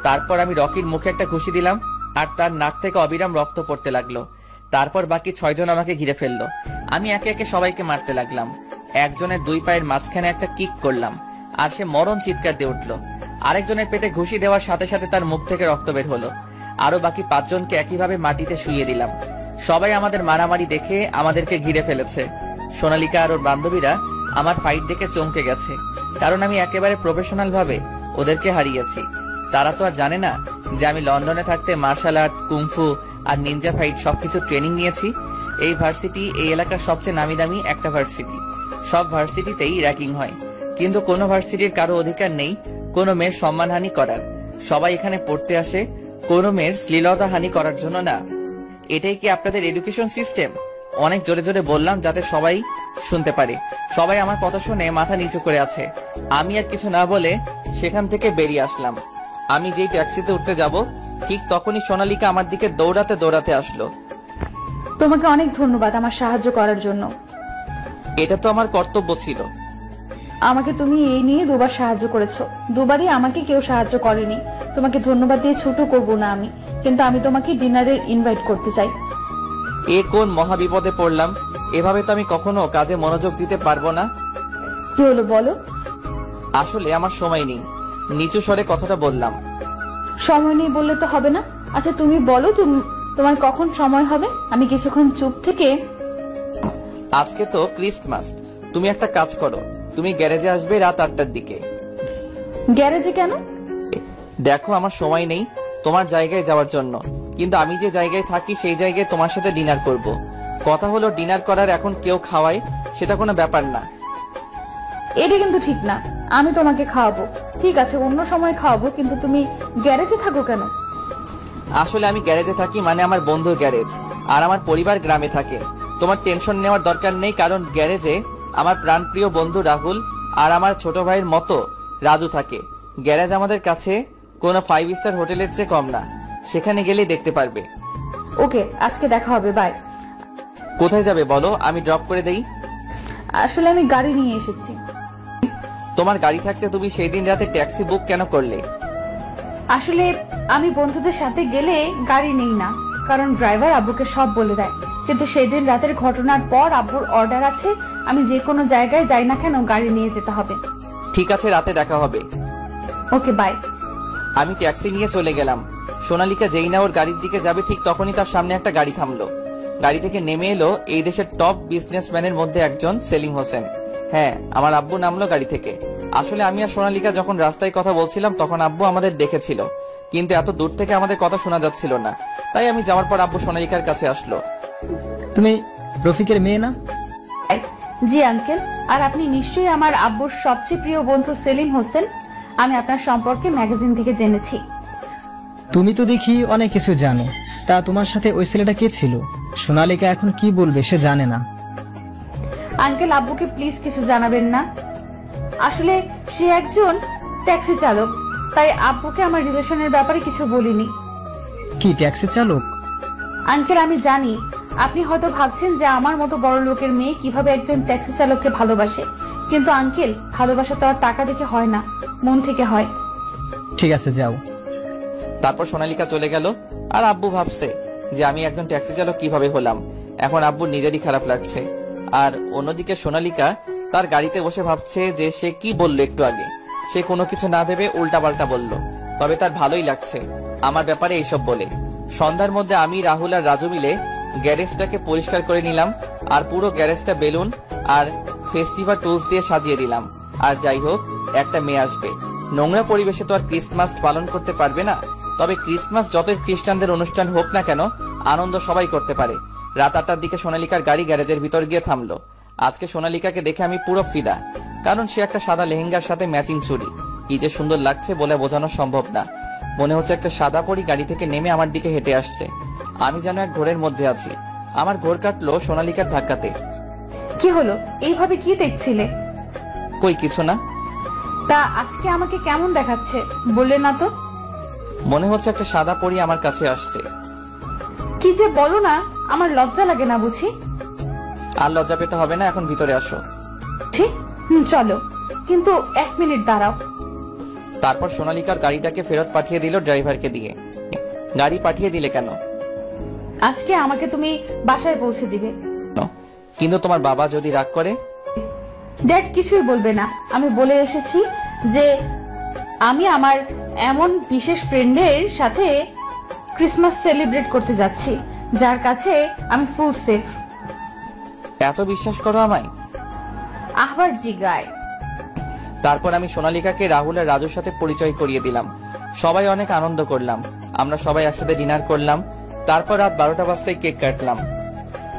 তারপর আমি রকির মুখে একটা ঘুষি দিলাম আর তার নাক থেকে অবিরাম রক্ত পড়তে লাগলো। তারপর বাকি 6 জন আমাকে ঘিরে ফেললো। আমি একে একে সবাইকে মারতে লাগলাম। একজনের 2 পায়ের মাঝখানে একটা কিক করলাম আর সে মরণ চিৎকার দিয়ে উঠলো। আরেকজনের পেটে ঘুষি দেওয়ার সাথে সাথে তার মুখ থেকে রক্ত বের হলো। আরো বাকি 5 জনকে একইভাবে মাটিতে শুইয়ে দিলাম। সবাই আমাদের মারামারি দেখে আমাদেরকে ঘিরে ফেলেছে। সোনালিকা আর ওর বান্ধবীরা আমার ফাইট দেখে চমকে গেছে, কারণ আমি একেবারে প্রফেশনাল ভাবে ওদেরকে হারিয়েছি। তারা তো আর জানে না যে আমি লন্ডনে থাকতে মার্শাল আর্ট, কুংফু আর নিনজা ফাইট সবকিছু ট্রেনিং নিয়েছি। এই ভার্সিটি এই এলাকার সবচেয়ে নামি দামি একটা ভার্সিটি। সব ভার্সিটিতেই র্যাগিং হয়, কিন্তু কোনো ভার্সিটির কারো অধিকার নেই কোনো মেয়ের সম্মানহানি করার। সবাই এখানে পড়তে আসে কোনো মেয়ের শ্লীলতাহানি করার জন্য না। এটাই কি আপনাদের এডুকেশন সিস্টেম? অনেক জোরে জোরে বললাম যাতে সবাই শুনতে পারে। সবাই আমার কথা শুনে মাথা নিচু করে আছে। আমি আর কিছু না বলে সেখান থেকে বেরিয়ে আসলাম। আমি যেই ট্যাক্সিতে উঠতে যাব ঠিক তখনই সোনালিকা আমার দিকে দৌড়াতে দৌড়াতে আসলো। তোমাকে অনেক ধন্যবাদ আমার সাহায্য করার জন্য। এটা তো আমার কর্তব্য ছিল। আমাকে তুমি এই নিয়ে 2বার সাহায্য করেছো। 2বারই আমাকে কেউ সাহায্য করেনি। তোমাকে ধন্যবাদ দিয়ে ছোট করব না আমি, কিন্তু আমি তোমাকে ডিনারের ইনভাইট করতে চাই। এ কোন মহাবিপদে পড়লাম? এভাবে তো আমি কখনো কাজে মনোযোগ দিতে পারবো না। কি হলো বলো? আসলে আমার সময় নেই, নিচু স্বরে কথাটা বললাম। সময় নেই বললে তো হবে না। আচ্ছা তুমি বলো তোমার কখন সময় হবে, আমি কিছুক্ষণ চুপ থেকে। আজকে তো ক্রিসমাস, তুমি একটা কাজ করো, তুমি গ্যারেজে আসবে রাত 8টার দিকে। গ্যারেজে কেন? দেখো আমার সময় নেই তোমার জায়গায় যাওয়ার জন্য, কিন্তু আমি যে জায়গায় থাকি সেই জায়গায় তোমার সাথে ডিনার করব। কথা হলো ডিনার করার এখন কেউ খাওয়ায় সেটা কোনো ব্যাপার না। এটা কিন্তু ঠিক না। আমি তোমাকে খাওয়াবো, ঠিক আছে অন্য সময় খাওয়াবো, কিন্তু তুমি গ্যারেজে থাকো কেন? আসলে আমি গ্যারেজে থাকি মানে আমার বন্ধুর গ্যারেজ, আর আমার পরিবার গ্রামে থাকে। তোমার টেনশন নেওয়ার দরকার নেই, কারণ গ্যারেজে আমার প্রাণপ্রিয় বন্ধু রাহুল আর আমার ছোট ভাইয়ের মতো রাজু থাকে। গ্যারেজ আমাদের কাছে কোনো 5 স্টার হোটেলের চেয়ে কম না, সেখানে গেলেই দেখতে পারবে। ওকে, আজকে দেখা হবে, বাই। কোথায় যাবে বলো, আমি ড্রপ করে দেই। আসলে আমি গাড়ি নিয়ে এসেছি। তোমার গাড়ি থাকতে তুমি সেই দিন রাতে ট্যাক্সি বুক কেন করলে? আসলে আমি বন্ধুদের সাথে গেলে গাড়ি নেই না, কারণ ড্রাইভার আব্বুকে সব বলে দেয়। কিন্তু সেদিন রাতের ঘটনার পর আব্বুর অর্ডার আছে, আমি যে কোনো জায়গায় যাই না কেন গাড়ি নিয়ে যেতে হবে। ঠিক আছে, রাতে দেখা হবে। ওকে, বাই। আমি ট্যাক্সি নিয়ে চলে গেলাম। সোনালিকা যেই না ওর গাড়ির দিকে যাবে ঠিক তখনই তার সামনে একটা গাড়ি থামলো। গাড়ি থেকে নেমে এলো এই দেশের টপ বিজনেসম্যানের মধ্যে একজন সেলিম হোসেন। হ্যাঁ, আমার আব্বু নামলো গাড়ি থেকে। আসলে আমি আর সোনালিকা যখন রাস্তায় কথা বলছিলাম তখন আব্বু আমাদের দেখেছিল, কিন্তু এত দূর থেকে আমাদের কথা শোনা যাচ্ছিল না। তাই আমি যাওয়ার পর আব্বু সোনালিকার কাছে আসলো। তুমি রফিকের মেয়ে না? জি আঙ্কেল। আর আপনি নিশ্চয়ই আমার আব্বুর সবচেয়ে প্রিয় বন্ধু সেলিম হোসেন। আমি আপনার সম্পর্কে ম্যাগাজিন থেকে জেনেছি। তুমি তো দেখি অনেক কিছু জানো। তা তোমার সাথে ওই ছেলেটা কে ছিল? সোনালিকা এখন কি বলবে সে জানে না। আঙ্কেল, আব্বুকে প্লিজ কিছু জানাবেন না। আসলে সে একজন ট্যাক্সি চালক, তাই আব্বুকে আমার রিলেশনের ব্যাপারে কিছু বলিনি। কি ট্যাক্সি চালক? আঙ্কেল, আমি জানি আপনি হয়তো ভাবছেন যে আমার মতো বড় লোকের মেয়ে কিভাবে একজন ট্যাক্সি চালককে ভালোবাসে, কিন্তু আঙ্কেল ভালোবাসা তো আর টাকা দেখে হয় না, মন থেকে হয়। ঠিক আছে, যাও। তারপর সোনালিকা চলে গেল আর আব্বু ভাবছে যে আমি একজন ট্যাক্সি চালক কিভাবে হলাম। এখন আব্বুর নিজেরই খারাপ লাগছে। আর অন্যদিকে সোনালিকা তার গাড়িতে বসে ভাবছে যে সে কি বলল একটু আগে। সে কোনো কিছু না ভেবে উল্টাপাল্টা বলল, তবে তার ভালোই লাগছে আমার ব্যাপারে এইসব বলে। সন্ধ্যার মধ্যে আমি, রাহুল আর রাজু মিলে গ্যারেজটাকে পরিষ্কার করে নিলাম আর পুরো গ্যারেজটা বেলুন আর ফেস্টিভাল টুলস দিয়ে সাজিয়ে দিলাম। আর যাই হোক, একটা মেয়ে আসবে, নোংরা পরিবেশে তো আর ক্রিসমাস পালন করতে পারবে না। তবে ক্রিসমাস যতই খ্রিস্টানদের অনুষ্ঠান হোক না কেন, আনন্দ সবাই করতে পারে। রাত 8টার দিকে সোনালিকার গাড়ি গ্যারেজের ভিতর গিয়ে থামলো। আজকে সোনালিকাকে দেখে আমি পুরো ফিদা, কারণ সে একটা সাদা লেহেঙ্গার সাথে ম্যাচিং চুড়ি। কি যে সুন্দর লাগছে বলে বোঝানো সম্ভব না। মনে হচ্ছে একটা সাদা পরি গাড়ি থেকে নেমে আমার দিকে হেঁটে আসছে। আমি যেন এক ঘোরের মধ্যে আছি। আমার ঘোর কাটলো সোনালিকার ধাক্কাতে। কি হলো? এইভাবে কি দেখছিলে? কই কিছু না। তা আজকে আমাকে কেমন দেখাচ্ছে বললে না তো? মনে হচ্ছে একটা সাদা পরী আমার কাছে আসছে। কি যে বলো না, আমার লজ্জা লাগে না বুঝি? আর লজ্জা পেতে হবে না, এখন ভিতরে আসো। চলো, কিন্তু 1 মিনিট দাঁড়াও। তারপর সোনালিকার গাড়িটাকে ফেরত পাঠিয়ে দিল ড্রাইভারকে দিয়ে। গাড়ি পাঠিয়ে দিলে কেন? আজকে আমাকে তুমি বাসায় পৌঁছে দিবে। কিন্তু তোমার বাবা যদি রাগ করে? ড্যাড কিছুই বলবে না। আমি বলে এসেছি যে আমি আমার এমন বিশেষ ফ্রেন্ডের সাথে ক্রিসমাস সেলিব্রেট করতে যাচ্ছি, যার কাছে আমি ফুল সেফ। এত বিশ্বাস করো আমায়? আবার জিগায়। তারপর আমি সোনালিকাকে রাহুল আর রাজুর সাথে পরিচয় করিয়ে দিলাম। সবাই অনেক আনন্দ করলাম। আমরা সবাই একসাথে ডিনার করলাম। তারপর রাত 12টা বাজতেই কেক কাটলাম।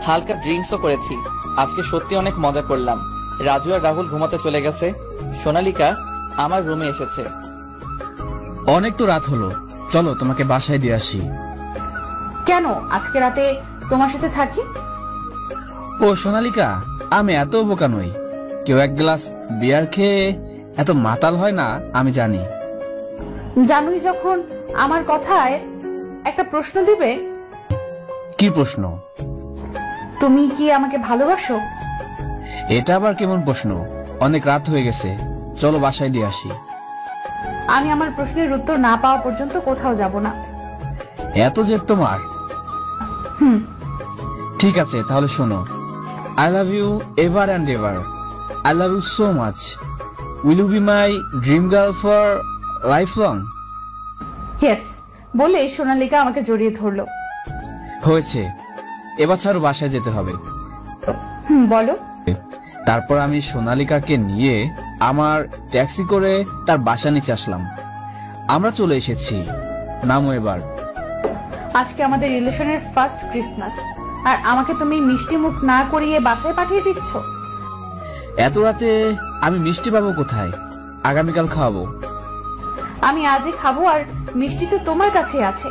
হালকা ড্রিঙ্কসও করেছি। আজকে সত্যি অনেক মজা করলাম। রাজু আর রাহুল ঘুমাতে চলে গেছে। সোনালিকা আমার রুমে এসেছে। অনেক তো রাত হলো, চলো তোমাকে বাসায় দিয়ে আসি। কেন আজকে রাতে তোমার সাথে থাকি? ও সোনালিকা, আমি এত বোকা নই। কেউ 1 গ্লাস বিয়ার খেয়ে এত মাতাল হয় না, আমি জানি। জানুই যখন আমার কথায় একটা প্রশ্ন দিবে। কি প্রশ্ন? তুমি কি আমাকে ভালোবাসো? এটা আবার কেমন প্রশ্ন? অনেক রাত হয়ে গেছে, চলো বাসায় দিয়ে আসি। আমি আমার প্রশ্নের উত্তর না পাওয়া পর্যন্ত কোথাও যাব না। এত জেদ তোমার? ঠিক আছে, তাহলে শোনো। I love you ever and ever. I love you so much. Will you be my dream girl for lifelong? Yes, বলে সোনালিকা আমাকে জড়িয়ে ধরলো। হয়েছে, এবার ছাড়ো, বাসায় যেতে হবে। বলো। তারপর আমি সোনালিকাকে নিয়ে আমার ট্যাক্সি করে তার বাসা নিচে আসলাম। আমরা চলে এসেছি, নামো এবার। আজকে আমাদের রিলেশনের ফার্স্ট ক্রিসমাস, আর আমাকে তুমি মিষ্টি মুখ না করিয়ে বাসায় পাঠিয়ে দিচ্ছ। এত রাতে আমি মিষ্টি পাবো কোথায়? আগামীকাল খাওয়াবো। আমি আজই খাবো, আর মিষ্টি তো তোমার কাছে আছে।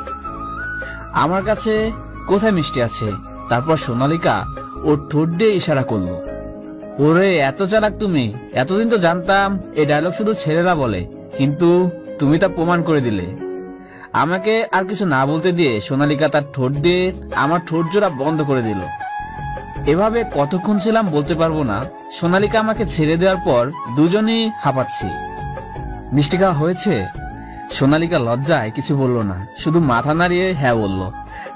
আমার কাছে কোথায় মিষ্টি আছে? তারপর সোনালিকা ওর ঠোঁট দিয়ে ইশারা করলো। ওরে এত চালাক তুমি! এতদিন তো জানতাম এই ডায়লগ শুধু ছেলেরা বলে, কিন্তু তুমি তা প্রমাণ করে দিলে। আমাকে আর কিছু না বলতে দিয়ে সোনালিকা তার ঠোঁট দিয়ে আমার ঠোঁট জোড়া বন্ধ করে দিল। এভাবে কতক্ষণ ছিলাম বলতে পারবো না। সোনালিকা আমাকে ছেড়ে দেওয়ার পর দুজনেই হাঁপাচ্ছি। মিষ্টি খাওয়া হয়েছে? সোনালিকা লজ্জায় কিছু বলল না, শুধু মাথা নাড়িয়ে হ্যাঁ বলল।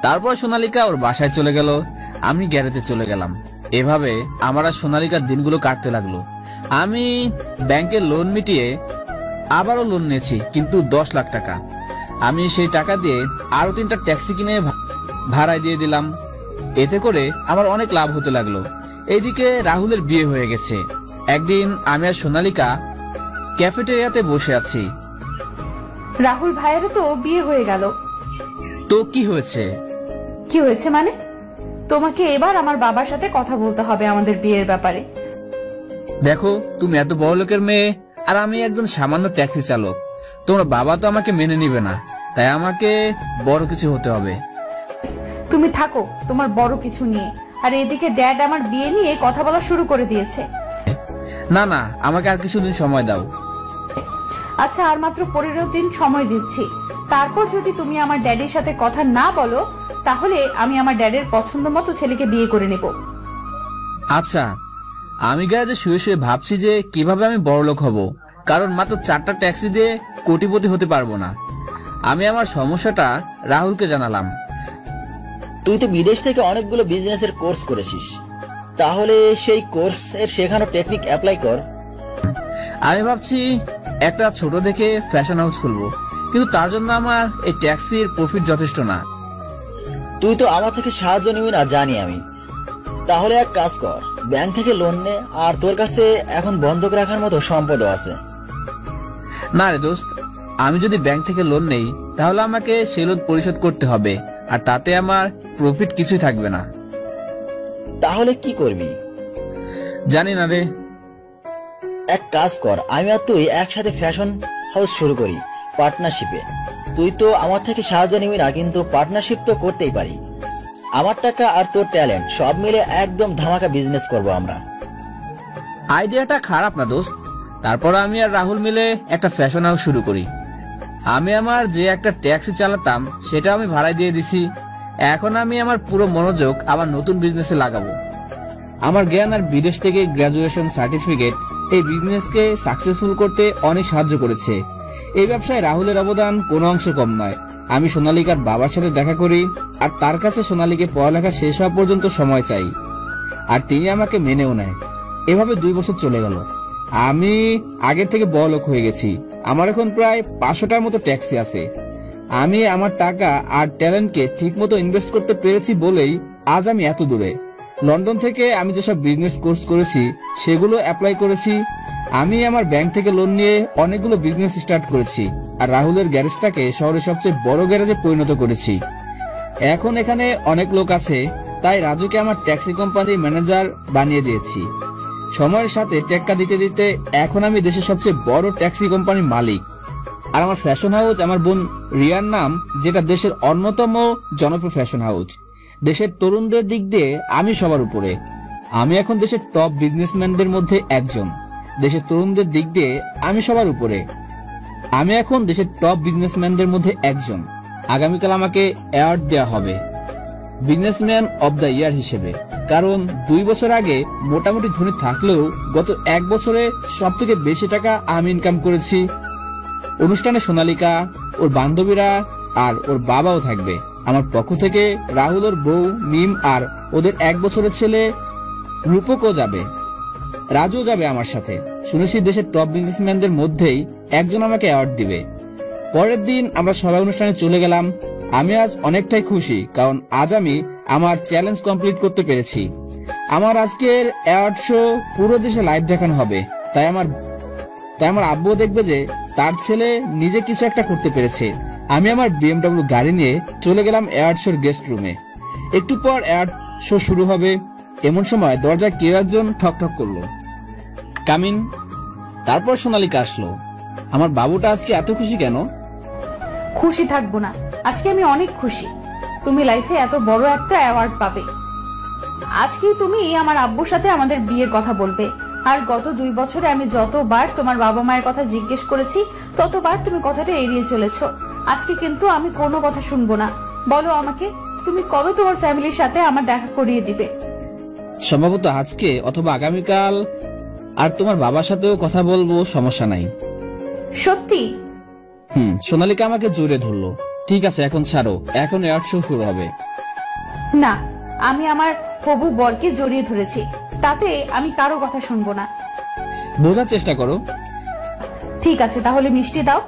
তারপর সোনালিকা ওর বাসায় চলে গেল, আমি গ্যারেজে চলে গেলাম। এভাবে আমার আর সোনালিকার দিনগুলো কাটতে লাগলো। আমি ব্যাংকের লোন মিটিয়ে আবারও লোন নিয়েছি, কিন্তু 10 লাখ টাকা। আমি সেই টাকা দিয়ে আরো 3টা ট্যাক্সি কিনে ভাড়ায় দিয়ে দিলাম। এতে করে আমার অনেক লাভ হতে লাগলো। এইদিকে রাহুলের বিয়ে হয়ে গেছে। একদিন আমি আর সোনালিকা ক্যাফেটেরিয়াতে বসে আছি। রাহুল ভাইয়েরও তো বিয়ে হয়ে গেল। তো কি হয়েছে? কি হয়েছে মানে? তোমাকে এবার আমার বাবার সাথে কথা বলতে হবে আমাদের বিয়ের ব্যাপারে। দেখো, তুমি এত বড় লোকের মেয়ে, আর আমি একজন সামান্য ট্যাক্সি চালক। তোমার বাবা তো আমাকে মেনে নিবে না, তাই আমাকে বড় কিছু হতে হবে। তুমি থাকো তোমার বড় কিছু নিয়ে, আর এদিকে ড্যাড আমার বিয়ে নিয়ে কথা বলা শুরু করে দিয়েছে। না না, আমাকে আর কিছুদিন সময় দাও। আচ্ছা, আর মাত্র 15 দিন সময় দিচ্ছি। তারপর যদি তুমি আমার ড্যাডির সাথে কথা না বলো, তাহলে আমি আমার ড্যাডের পছন্দ মতো ছেলেকে বিয়ে করে নেব। আচ্ছা, আমি গ্যারেজে শুয়ে শুয়ে ভাবছি যে কিভাবে আমি বড়লোক হব, কারণ মাত্র 4টা ট্যাক্সি দিয়ে কোটিপতি হতে পারবো না। আমি আমার সমস্যাটা রাহুলকে জানালাম। তুই তো বিদেশ থেকে অনেকগুলো বিজনেসের কোর্স করেছিস, তাহলে সেই কোর্স এর শেখানো টেকনিক অ্যাপ্লাই কর। আমি ভাবছি একটা ছোট দেখে ফ্যাশন হাউস খুলবো, কিন্তু তার জন্য আমার এই ট্যাক্সির প্রফিট যথেষ্ট না। তুই তো আমার থেকে সাহায্য নিবি না জানি আমি। তাহলে এক কাজ কর, ব্যাংক থেকে লোন নে, আর তোর কাছে এখন বন্ধক রাখার মতো সম্পদও আছে। না রে দোস্ত, আমি যদি ব্যাংক থেকে লোন নেই তাহলে আমাকে সেই লোন পরিশোধ করতে হবে, আর তাতে আমার প্রফিট কিছুই থাকবে না। তাহলে কি করবি? জানি না রে। এক কাজ কর, আমি আর তুই একসাথে ফ্যাশন হাউস শুরু করি পার্টনারশিপে। তুই তো আমার থেকে সাহায্য নিবি না, কিন্তু পার্টনারশিপ তো করতেই পারি। আমার টাকা আর তোর ট্যালেন্ট সব মিলে একদম ধামাকা বিজনেস করব আমরা। আইডিয়াটা খারাপ না দোস্ত, তারপর আমি আর রাহুল মিলে একটা ফ্যাশন হাউস শুরু করি। আমি আমার যে একটা ট্যাক্সি চালাতাম সেটা আমি ভাড়ায় দিয়ে দিছি। এখন আমি আমার পুরো মনোযোগ আমার নতুন বিজনেসে লাগাবো। আমার জ্ঞান আর বিদেশ থেকে গ্রাজুয়েশন সার্টিফিকেট এই বিজনেসকে সাকসেসফুল করতে অনেক সাহায্য করেছে। এই ব্যবসায় রাহুলের অবদান কোনো অংশ কম নয়। আমি সোনালিকার বাবার সাথে দেখা করি আর তার কাছে সোনালিকে পড়ালেখা শেষ হওয়া পর্যন্ত সময় চাই, আর তিনি আমাকে মেনেও নেয়। এভাবে 2 বছর চলে গেল। আমি আগের থেকে বড়লোক হয়ে গেছি। আমার এখন প্রায় 500টার মতো ট্যাক্সি আছে। আমি আমার টাকা আর ট্যালেন্টকে ঠিকমতো ইনভেস্ট করতে পেরেছি বলেই আজ আমি এত দূরে। লন্ডন থেকে আমি যেসব বিজনেস কোর্স করেছি সেগুলো অ্যাপ্লাই করেছি। আমি আমার ব্যাংক থেকে লোন নিয়ে অনেকগুলো বিজনেস স্টার্ট করেছি, আর রাহুলের গ্যারেজটাকে শহরের সবচেয়ে বড় গ্যারেজে পরিণত করেছি। এখন এখানে অনেক লোক আছে, তাই রাজুকে আমার ট্যাক্সি কোম্পানির ম্যানেজার বানিয়ে দিয়েছি। সময়ের সাথে টেক্কা দিতে দিতে এখন আমি দেশের সবচেয়ে বড় ট্যাক্সি কোম্পানির মালিক। আর আমার ফ্যাশন হাউস আমার বোন রিয়ার নাম, যেটা দেশের অন্যতম জনপ্রিয় ফ্যাশন হাউস। দেশের তরুণদের দিক দিয়ে আমি সবার উপরে। আমি এখন দেশের টপ বিজনেসম্যানদের মধ্যে একজন। দেশের তরুণদের দিক দিয়ে আমি সবার উপরে। আমি এখন দেশের টপ বিজনেসম্যানদের মধ্যে একজন। আগামীকাল আমাকে অ্যাওয়ার্ড দেওয়া হবে বিজনেসম্যান অব দ্য ইয়ার হিসেবে, কারণ 2 বছর আগে মোটামুটি ধনী থাকলেও গত 1 বছরে সব থেকে বেশি টাকা আমি ইনকাম করেছি। অনুষ্ঠানে সোনালিকা, ওর বান্ধবীরা আর ওর বাবাও থাকবে। আমার পক্ষ থেকে রাহুল, ওর বউ মিম আর ওদের 1 বছরের ছেলে রূপকও যাবে। রাজুও যাবে আমার সাথে। শুনেছি দেশের টপ বিজনেসম্যানদের মধ্যেই একজন আমাকে অ্যাওয়ার্ড দিবে। পরের দিন আমরা সবাই অনুষ্ঠানে চলে গেলাম। আমি আজ অনেকটাই খুশি, কারণ আজ আমি আমার চ্যালেঞ্জ কমপ্লিট করতে পেরেছি। আমার আজকের অ্যাওয়ার্ড শো পুরো দেশে লাইভ দেখানো হবে। তাই আমার আব্বু দেখবে যে তার ছেলে নিজে কিছু একটা করতে পেরেছে। আমি আমার BMW গাড়ি নিয়ে চলে গেলাম অ্যাওয়ার্ড শোর গেস্ট রুমে। একটু পর অ্যাওয়ার্ড শো শুরু হবে। এমন সময় দরজায় কেউ একজন ঠক ঠক করলো। কামিন। তারপর সোনালিকা আসলো। আমার বাবুটা আজকে এত খুশি কেন? খুশি থাকবো না, আজকে আমি অনেক খুশি। তুমি লাইফে এত বড় একটা অ্যাওয়ার্ড পাবে। আজকে তুমি আমার আব্বুর সাথে আমাদের বিয়ের কথা বলবে। আর গত 2 বছরে আমি যতবার তোমার বাবা মায়ের কথা জিজ্ঞেস করেছি ততবার তুমি কথাটা এড়িয়ে চলেছ। আজকে কিন্তু আমি কোনো কথা শুনবো না। বলো আমাকে, তুমি কবে তোমার ফ্যামিলির সাথে আমার দেখা করিয়ে দিবে? সম্ভবত আজকে অথবা আগামীকাল। আর তোমার বাবার সাথেও কথা বলবো, সমস্যা নাই। সত্যি? সোনালিকা আমাকে জোরে ধরলো। ঠিক আছে, এখন ছাড়ো, এখন অ্যাওয়ার্ড শো শুরু হবে। না, আমি আমার হবু বরকে জড়িয়ে ধরেছি, তাতে আমি কারো কথা শুনবো না। বোঝার চেষ্টা করো। ঠিক আছে, তাহলে মিষ্টি দাও।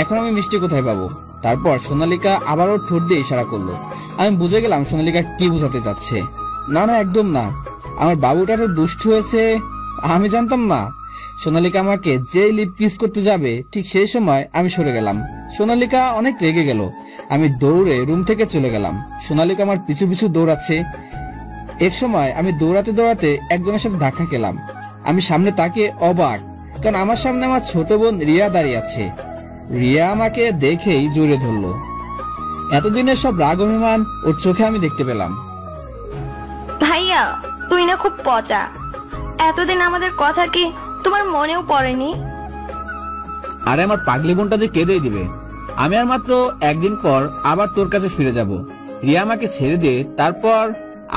এখন আমি মিষ্টি কোথায় পাবো? তারপর সোনালিকা আবারও ঠোঁট দিয়ে ইশারা করলো। আমি বুঝে গেলাম সোনালিকা কি বোঝাতে চাচ্ছে। না না, একদম না। আমার বাবুটা তো দুষ্ট হয়েছে, আমি জানতাম না। সোনালিকা আমাকে যে লিপ কিস করতে যাবে ঠিক সেই সময় আমি সরে গেলাম। সোনালিকা অনেক রেগে গেল। আমি দৌড়ে রুম থেকে চলে গেলাম। সোনালিকা আমার পিছু পিছু দৌড়াচ্ছে। এক সময় আমি দৌড়াতে দৌড়াতে একজনের সাথে ধাক্কা খেলাম। আমি সামনে তাকিয়ে অবাক, কারণ আমার সামনে আমার ছোট বোন রিয়া দাঁড়িয়ে আছে। রিয়া আমাকে দেখেই জড়িয়ে ধরলো। এতদিনের সব রাগ অভিমান ওর চোখে আমি দেখতে পেলাম। ভাইয়া, তুই না খুব পচা। এতদিন আমাদের কথা কি তোমার মনেও পড়েনি? আরে আমার পাগলি বোনটা যে কেঁদেই দিবে। আমি আর মাত্র 1 দিন পর আবার তোর কাছে ফিরে যাব। রিয়া আমাকে ছেড়ে দিয়ে তারপর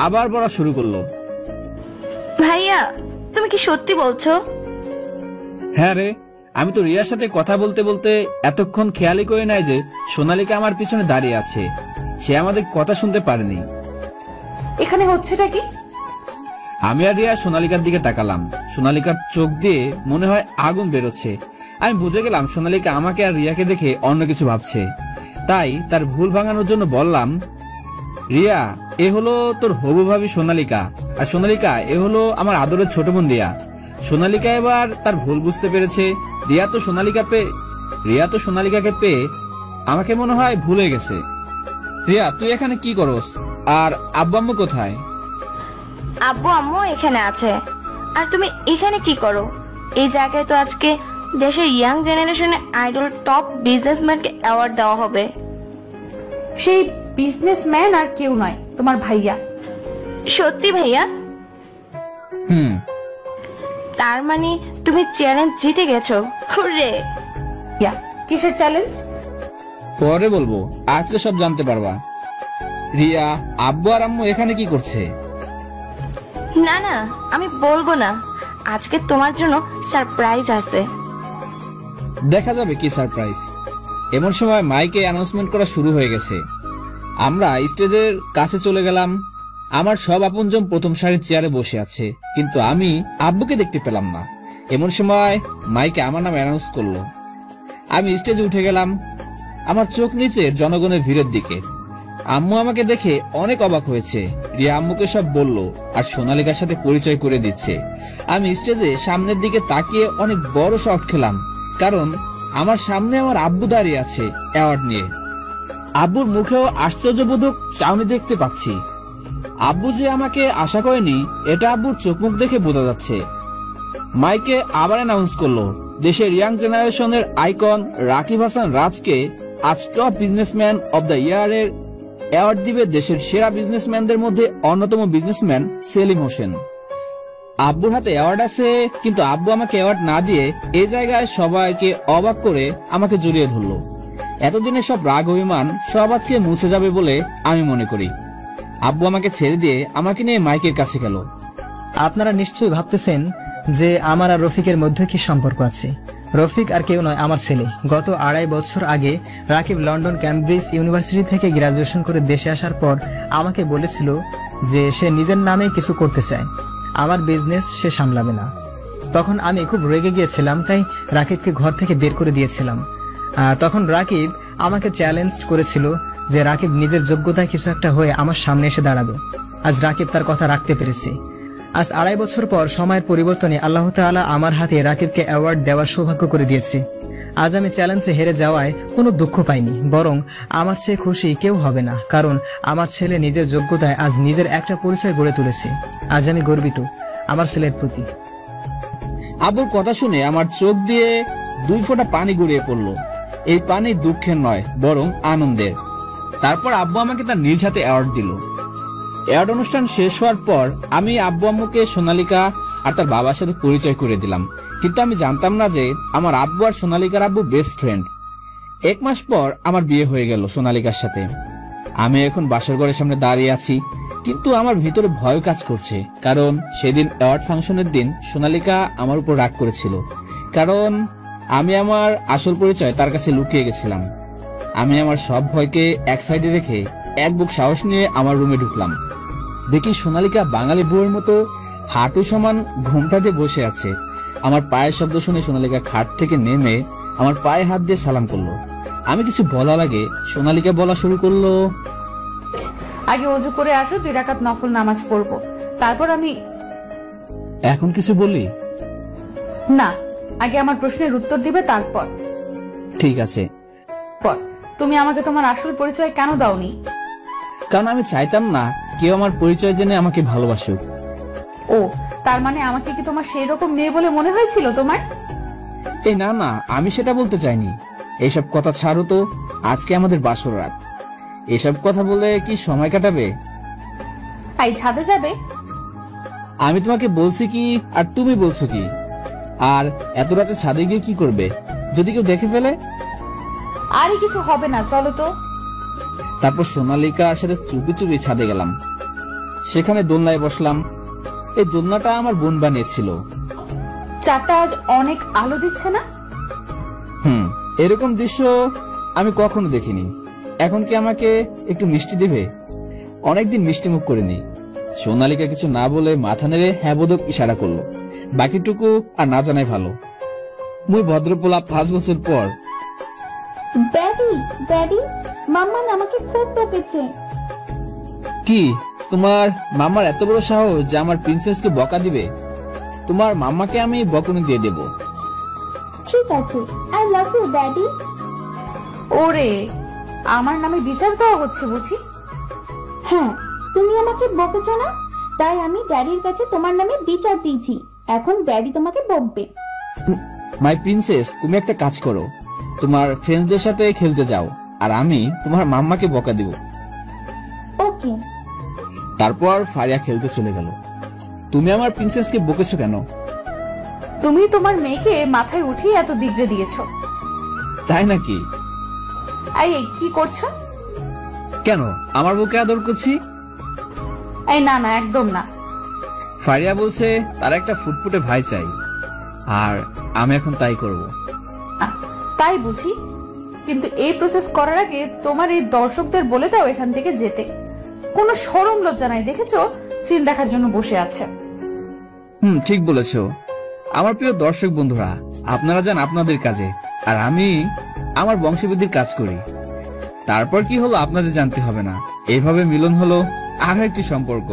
আবার বলা শুরু করলো। ভাইয়া, তুমি কি সত্যি বলছো? হ্যাঁ রে, আমি তো রিয়ার সাথে কথা বলতে বলতে এতক্ষণ খেয়ালই করে নাই যে সোনালিকা আমার পিছনে দাঁড়িয়ে আছে। সে আমাদের কথা শুনতে পারেনি। এখানে হচ্ছেটা কি? আমি আর রিয়া সোনালিকার দিকে তাকালাম। সোনালিকার চোখ দিয়ে মনে হয় আগুন বেরোচ্ছে। আমি বুঝে গেলাম সোনালিকা আমাকে আর রিয়াকে দেখে অন্য কিছু ভাবছে। তাই তার ভুল ভাঙানোর জন্য বললাম, রিয়া, এ হলো তোর হবু ভাবি সোনালিকা, আর সোনালিকা এ হলো আমার আদরের ছোট বোন রিয়া। সোনালিকা এবার তার ভুল বুঝতে পেরেছে। রিয়া তো সোনালিকাকে পেয়ে আমাকে মনে হয় ভুলে গেছে। রিয়া, তুই এখানে কি করস? আর আব্বু আম্মু কোথায়? আব্বু আম্মু এখানে আছে। আর তুমি এখানে কি করো? এই জায়গায় তো আজকে দেশের ইয়াং জেনারেশনের আইডল টপ বিজনেসম্যানকে অ্যাওয়ার্ড দেওয়া হবে। সেই বিজনেসম্যান আর কেউ নয়, তোমার ভাইয়া। সত্যি ভাইয়া? তার মানে তুমি চ্যালেঞ্জ জিতে গেছো। হুররে! কিসের চ্যালেঞ্জ? পরে বলবো, আজকে সব জানতে পারবা। রিয়া, আব্বু আর আম্মু এখানে কি করছে? না না, আমি বলবো না, আজকে তোমার জন্য সারপ্রাইজ আছে। দেখা যাবে কি সারপ্রাইজ। এমন সময় মাইকে অ্যানাউন্সমেন্ট করা শুরু হয়ে গেছে। আমরা স্টেজের কাছে চলে গেলাম। আমার সব আপনজন প্রথম সারির চেয়ারে বসে আছে, কিন্তু আমি আব্বুকে দেখতে পেলাম না। এমন সময় মাইকে আমার নাম অ্যানাউন্স করলো। আমি স্টেজে উঠে গেলাম। আমার চোখ নিচে জনগণের ভিড়ের দিকে। আম্মু আমাকে দেখে অনেক অবাক হয়েছে। রিয়া আম্মুকে সব বলল আর সোনালিকার সাথে পরিচয় করে দিচ্ছে। আমি স্টেজে সামনের দিকে তাকিয়ে অনেক বড় শট খেলাম, কারণ আমার সামনে আমার আব্বু দাঁড়িয়ে আছে অ্যাওয়ার্ড নিয়ে। আব্বুর মুখেও আশ্চর্যবোধক চাউনি দেখতে পাচ্ছি। আব্বু যে আমাকে আশা করেনি এটা আব্বুর চোখ মুখ দেখে বোঝা যাচ্ছে। মাইকে আবার অ্যানাউন্স করলো, দেশের ইয়াং জেনারেশনের আইকন রাকিব হাসান রাজকে আজ top businessman of the year এর অ্যাওয়ার্ড দিবে দেশের সেরা বিজনেসম্যানদের মধ্যে অন্যতম বিজনেসম্যান সেলিম হোসেন। আব্বুর হাতে অ্যাওয়ার্ড আছে, কিন্তু আব্বু আমাকে অ্যাওয়ার্ড না দিয়ে এই জায়গায় সবাইকে অবাক করে আমাকে জড়িয়ে ধরলো। এতদিনে সব রাগ অভিমান সব আজকে মুছে যাবে বলে আমি মনে করি। আব্বু আমাকে ছেড়ে দিয়ে আমাকে নিয়ে মাইকের কাছে গেল। আপনারা নিশ্চয়ই ভাবতেছেন যে আমার আর রফিকের মধ্যে কি সম্পর্ক আছে। রফিক আর কেউ নয়, আমার ছেলে। গত 2.5 বছর আগে রাকিব লন্ডন ক্যামব্রিজ ইউনিভার্সিটি থেকে গ্রাজুয়েশন করে দেশে আসার পর আমাকে বলেছিল যে সে নিজের নামে কিছু করতে চায়, আমার বিজনেস সে সামলাবে না। তখন আমি খুব রেগে গিয়েছিলাম, তাই রাকিবকে ঘর থেকে বের করে দিয়েছিলাম। তখন রাকিব আমাকে চ্যালেঞ্জ করেছিল যে রাকিব নিজের যোগ্যতায় কিছু একটা হয়ে আমার সামনে এসে দাঁড়াবে। আজ রাকিব তার কথা রাখতে পেরেছে। আজ 2.5 বছর পর সময়ের পরিবর্তনে আল্লাহ তাআলা আমার হাতে রাকিবকে অ্যাওয়ার্ড দেওয়ার সৌভাগ্য করে দিয়েছে। আজ আমি চ্যালেঞ্জে হেরে যাওয়ায় কোনো দুঃখ পাইনি, বরং আমার চেয়ে খুশি কেউ হবে না, কারণ আমার ছেলে নিজের যোগ্যতায় আজ নিজের একটা পরিচয় গড়ে তুলেছে। আজ আমি গর্বিত আমার ছেলের প্রতি। আব্বুর কথা শুনে আমার চোখ দিয়ে 2 ফোঁটা পানি গড়িয়ে পড়ল। এই পানি দুঃখের নয়, বরং আনন্দের। তারপর আব্বু আমাকে তার নিজ হাতে অ্যাওয়ার্ড দিল। অ্যাওয়ার্ড অনুষ্ঠান শেষ হওয়ার পর আমি আব্বু আম্মুকে সোনালিকা আর তার বাবার সাথে পরিচয় করে দিলাম, কিন্তু আমি জানতাম না যে আমার আব্বু আর সোনালিকার আব্বু বেস্ট ফ্রেন্ড। 1 মাস পর আমার বিয়ে হয়ে গেল সোনালিকার সাথে। আমি এখন বাসর ঘরের সামনে দাঁড়িয়ে আছি, কিন্তু আমার ভিতরে ভয় কাজ করছে, কারণ সেদিন অ্যাওয়ার্ড ফাংশনের দিন সোনালিকা আমার উপর রাগ করেছিল, কারণ আমি আমার আসল পরিচয় তার কাছে লুকিয়ে গেছিলাম। আমি আমার সব ভয়কে এক সাইডে রেখে এক বুক সাহস নিয়ে আমার রুমে ঢুকলাম। দেখি সোনালিকা বাঙালি বউয়ের মতো হাঁটু সমান ঘুমটা দিয়ে বসে আছে। আমার পায়ের শব্দ শুনে সোনালিকা খাট থেকে নেমে আমার পায়ে হাত দিয়ে সালাম করলো। আমি কিছু বলার আগে সোনালিকা বলা শুরু করলো, আগে ওযু করে আসো, 2 রাকাত নফল নামাজ পড়বো, তারপর আমি। এখন কিছু বলি না, আগে আমার প্রশ্নের উত্তর দিবে, তারপর। ঠিক আছে। তুমি আমাকে তোমার আসল পরিচয় কেন দাওনি? কারণ আমি চাইতাম না কেউ আমার পরিচয় জেনে আমাকে ভালোবাসুক। ও, তার মানে আমাকে কি তোমার সেই রকম মেয়ে বলে মনে হয়েছিল তোমার? এই না না, আমি সেটা বলতে চাইনি। এইসব কথা ছাড়ো তো, আজকে আমাদের বাসর রাত। এসব কথা বলে কি সময় কাটাবে? এই ছাদে যাবে? আমি তোমাকে বলছি কি আর তুমি বলছো কি? আর এত রাতে ছাদে গিয়ে কি করবে? যদি কেউ দেখে ফেলে? আরে কিছু হবে না, চলো তো। তারপর সোনালিকার সাথে চুপি চুপি ছাদে গেলাম। সেখানে দোলনায় বসলাম। এই দোলনাটা আমার বোন বানিয়েছিল। চারটা আজ অনেক আলো দিচ্ছে না? এরকম দৃশ্য আমি কখনো দেখিনি। এখন কি আমাকে একটু মিষ্টি দিবে? অনেকদিন মিষ্টি মুখ করিনি। সোনালিকা কিছু না বলে মাথা নেড়ে হ্যাঁ বোধক ইশারা করলো। বাকিটুকু আর না জানাই ভালো। মুই ভদ্রপোলা 5 বছর পর। ড্যাডি, ড্যাডি, মাম্মা আমাকে খুব বকেছে। কি, তোমার মাম্মার এত বড় সাহস যে আমার প্রিন্সেসকে বকা দিবে? তোমার মাম্মাকে আমি বকুনি দিয়ে দেব। ঠিক আছে, আই লাভ ইউ ড্যাডি। ওরে, আমার নামে বিচার দেওয়া হচ্ছে বুঝি? হ্যাঁ, তুমি আমাকে বকেছো না, তাই আমি ড্যাডির কাছে তোমার নামে বিচার দিয়েছি। এখন ড্যাডি তোমাকে বকবে। মাই প্রিন্সেস, তুমি একটা কাজ করো, তোমার ফ্রেন্ডসদের সাথে খেলতে যাও, আর আমি তোমার মাম্মাকে বকা দিব। ওকে। তারপর ফারিয়া খেলতে চলে গেল। তুমি আমার প্রিন্সেসকে বকেছো কেন? তুমি তোমার মেয়েকে মাথায় উঠিয়ে এত বিগড়ে দিয়েছো। তাই নাকি? এই কি করছো? কেন, আমার বুকে আদর করছি? এই না না, একদম না। ফারিয়া বলছে তার একটা ফুটফুটে ভাই চাই, আর আমি এখন তাই করব। তাই বুঝি, কিন্তু এই প্রসেস করার আগে তোমার এই দর্শকদের বলে দাও এখান থেকে যেতে। কোনো শরম লজ্জা নাই, দেখেছো সিন দেখার জন্য বসে আছে। ঠিক বলেছো। আমার প্রিয় দর্শক বন্ধুরা, আপনারা যান আপনাদের কাজে, আর আমি আমার বংশবৃদ্ধির কাজ করি। তারপর কি হলো আপনাদের জানতে হবে না। এইভাবে মিলন হলো আরো একটি সম্পর্ক।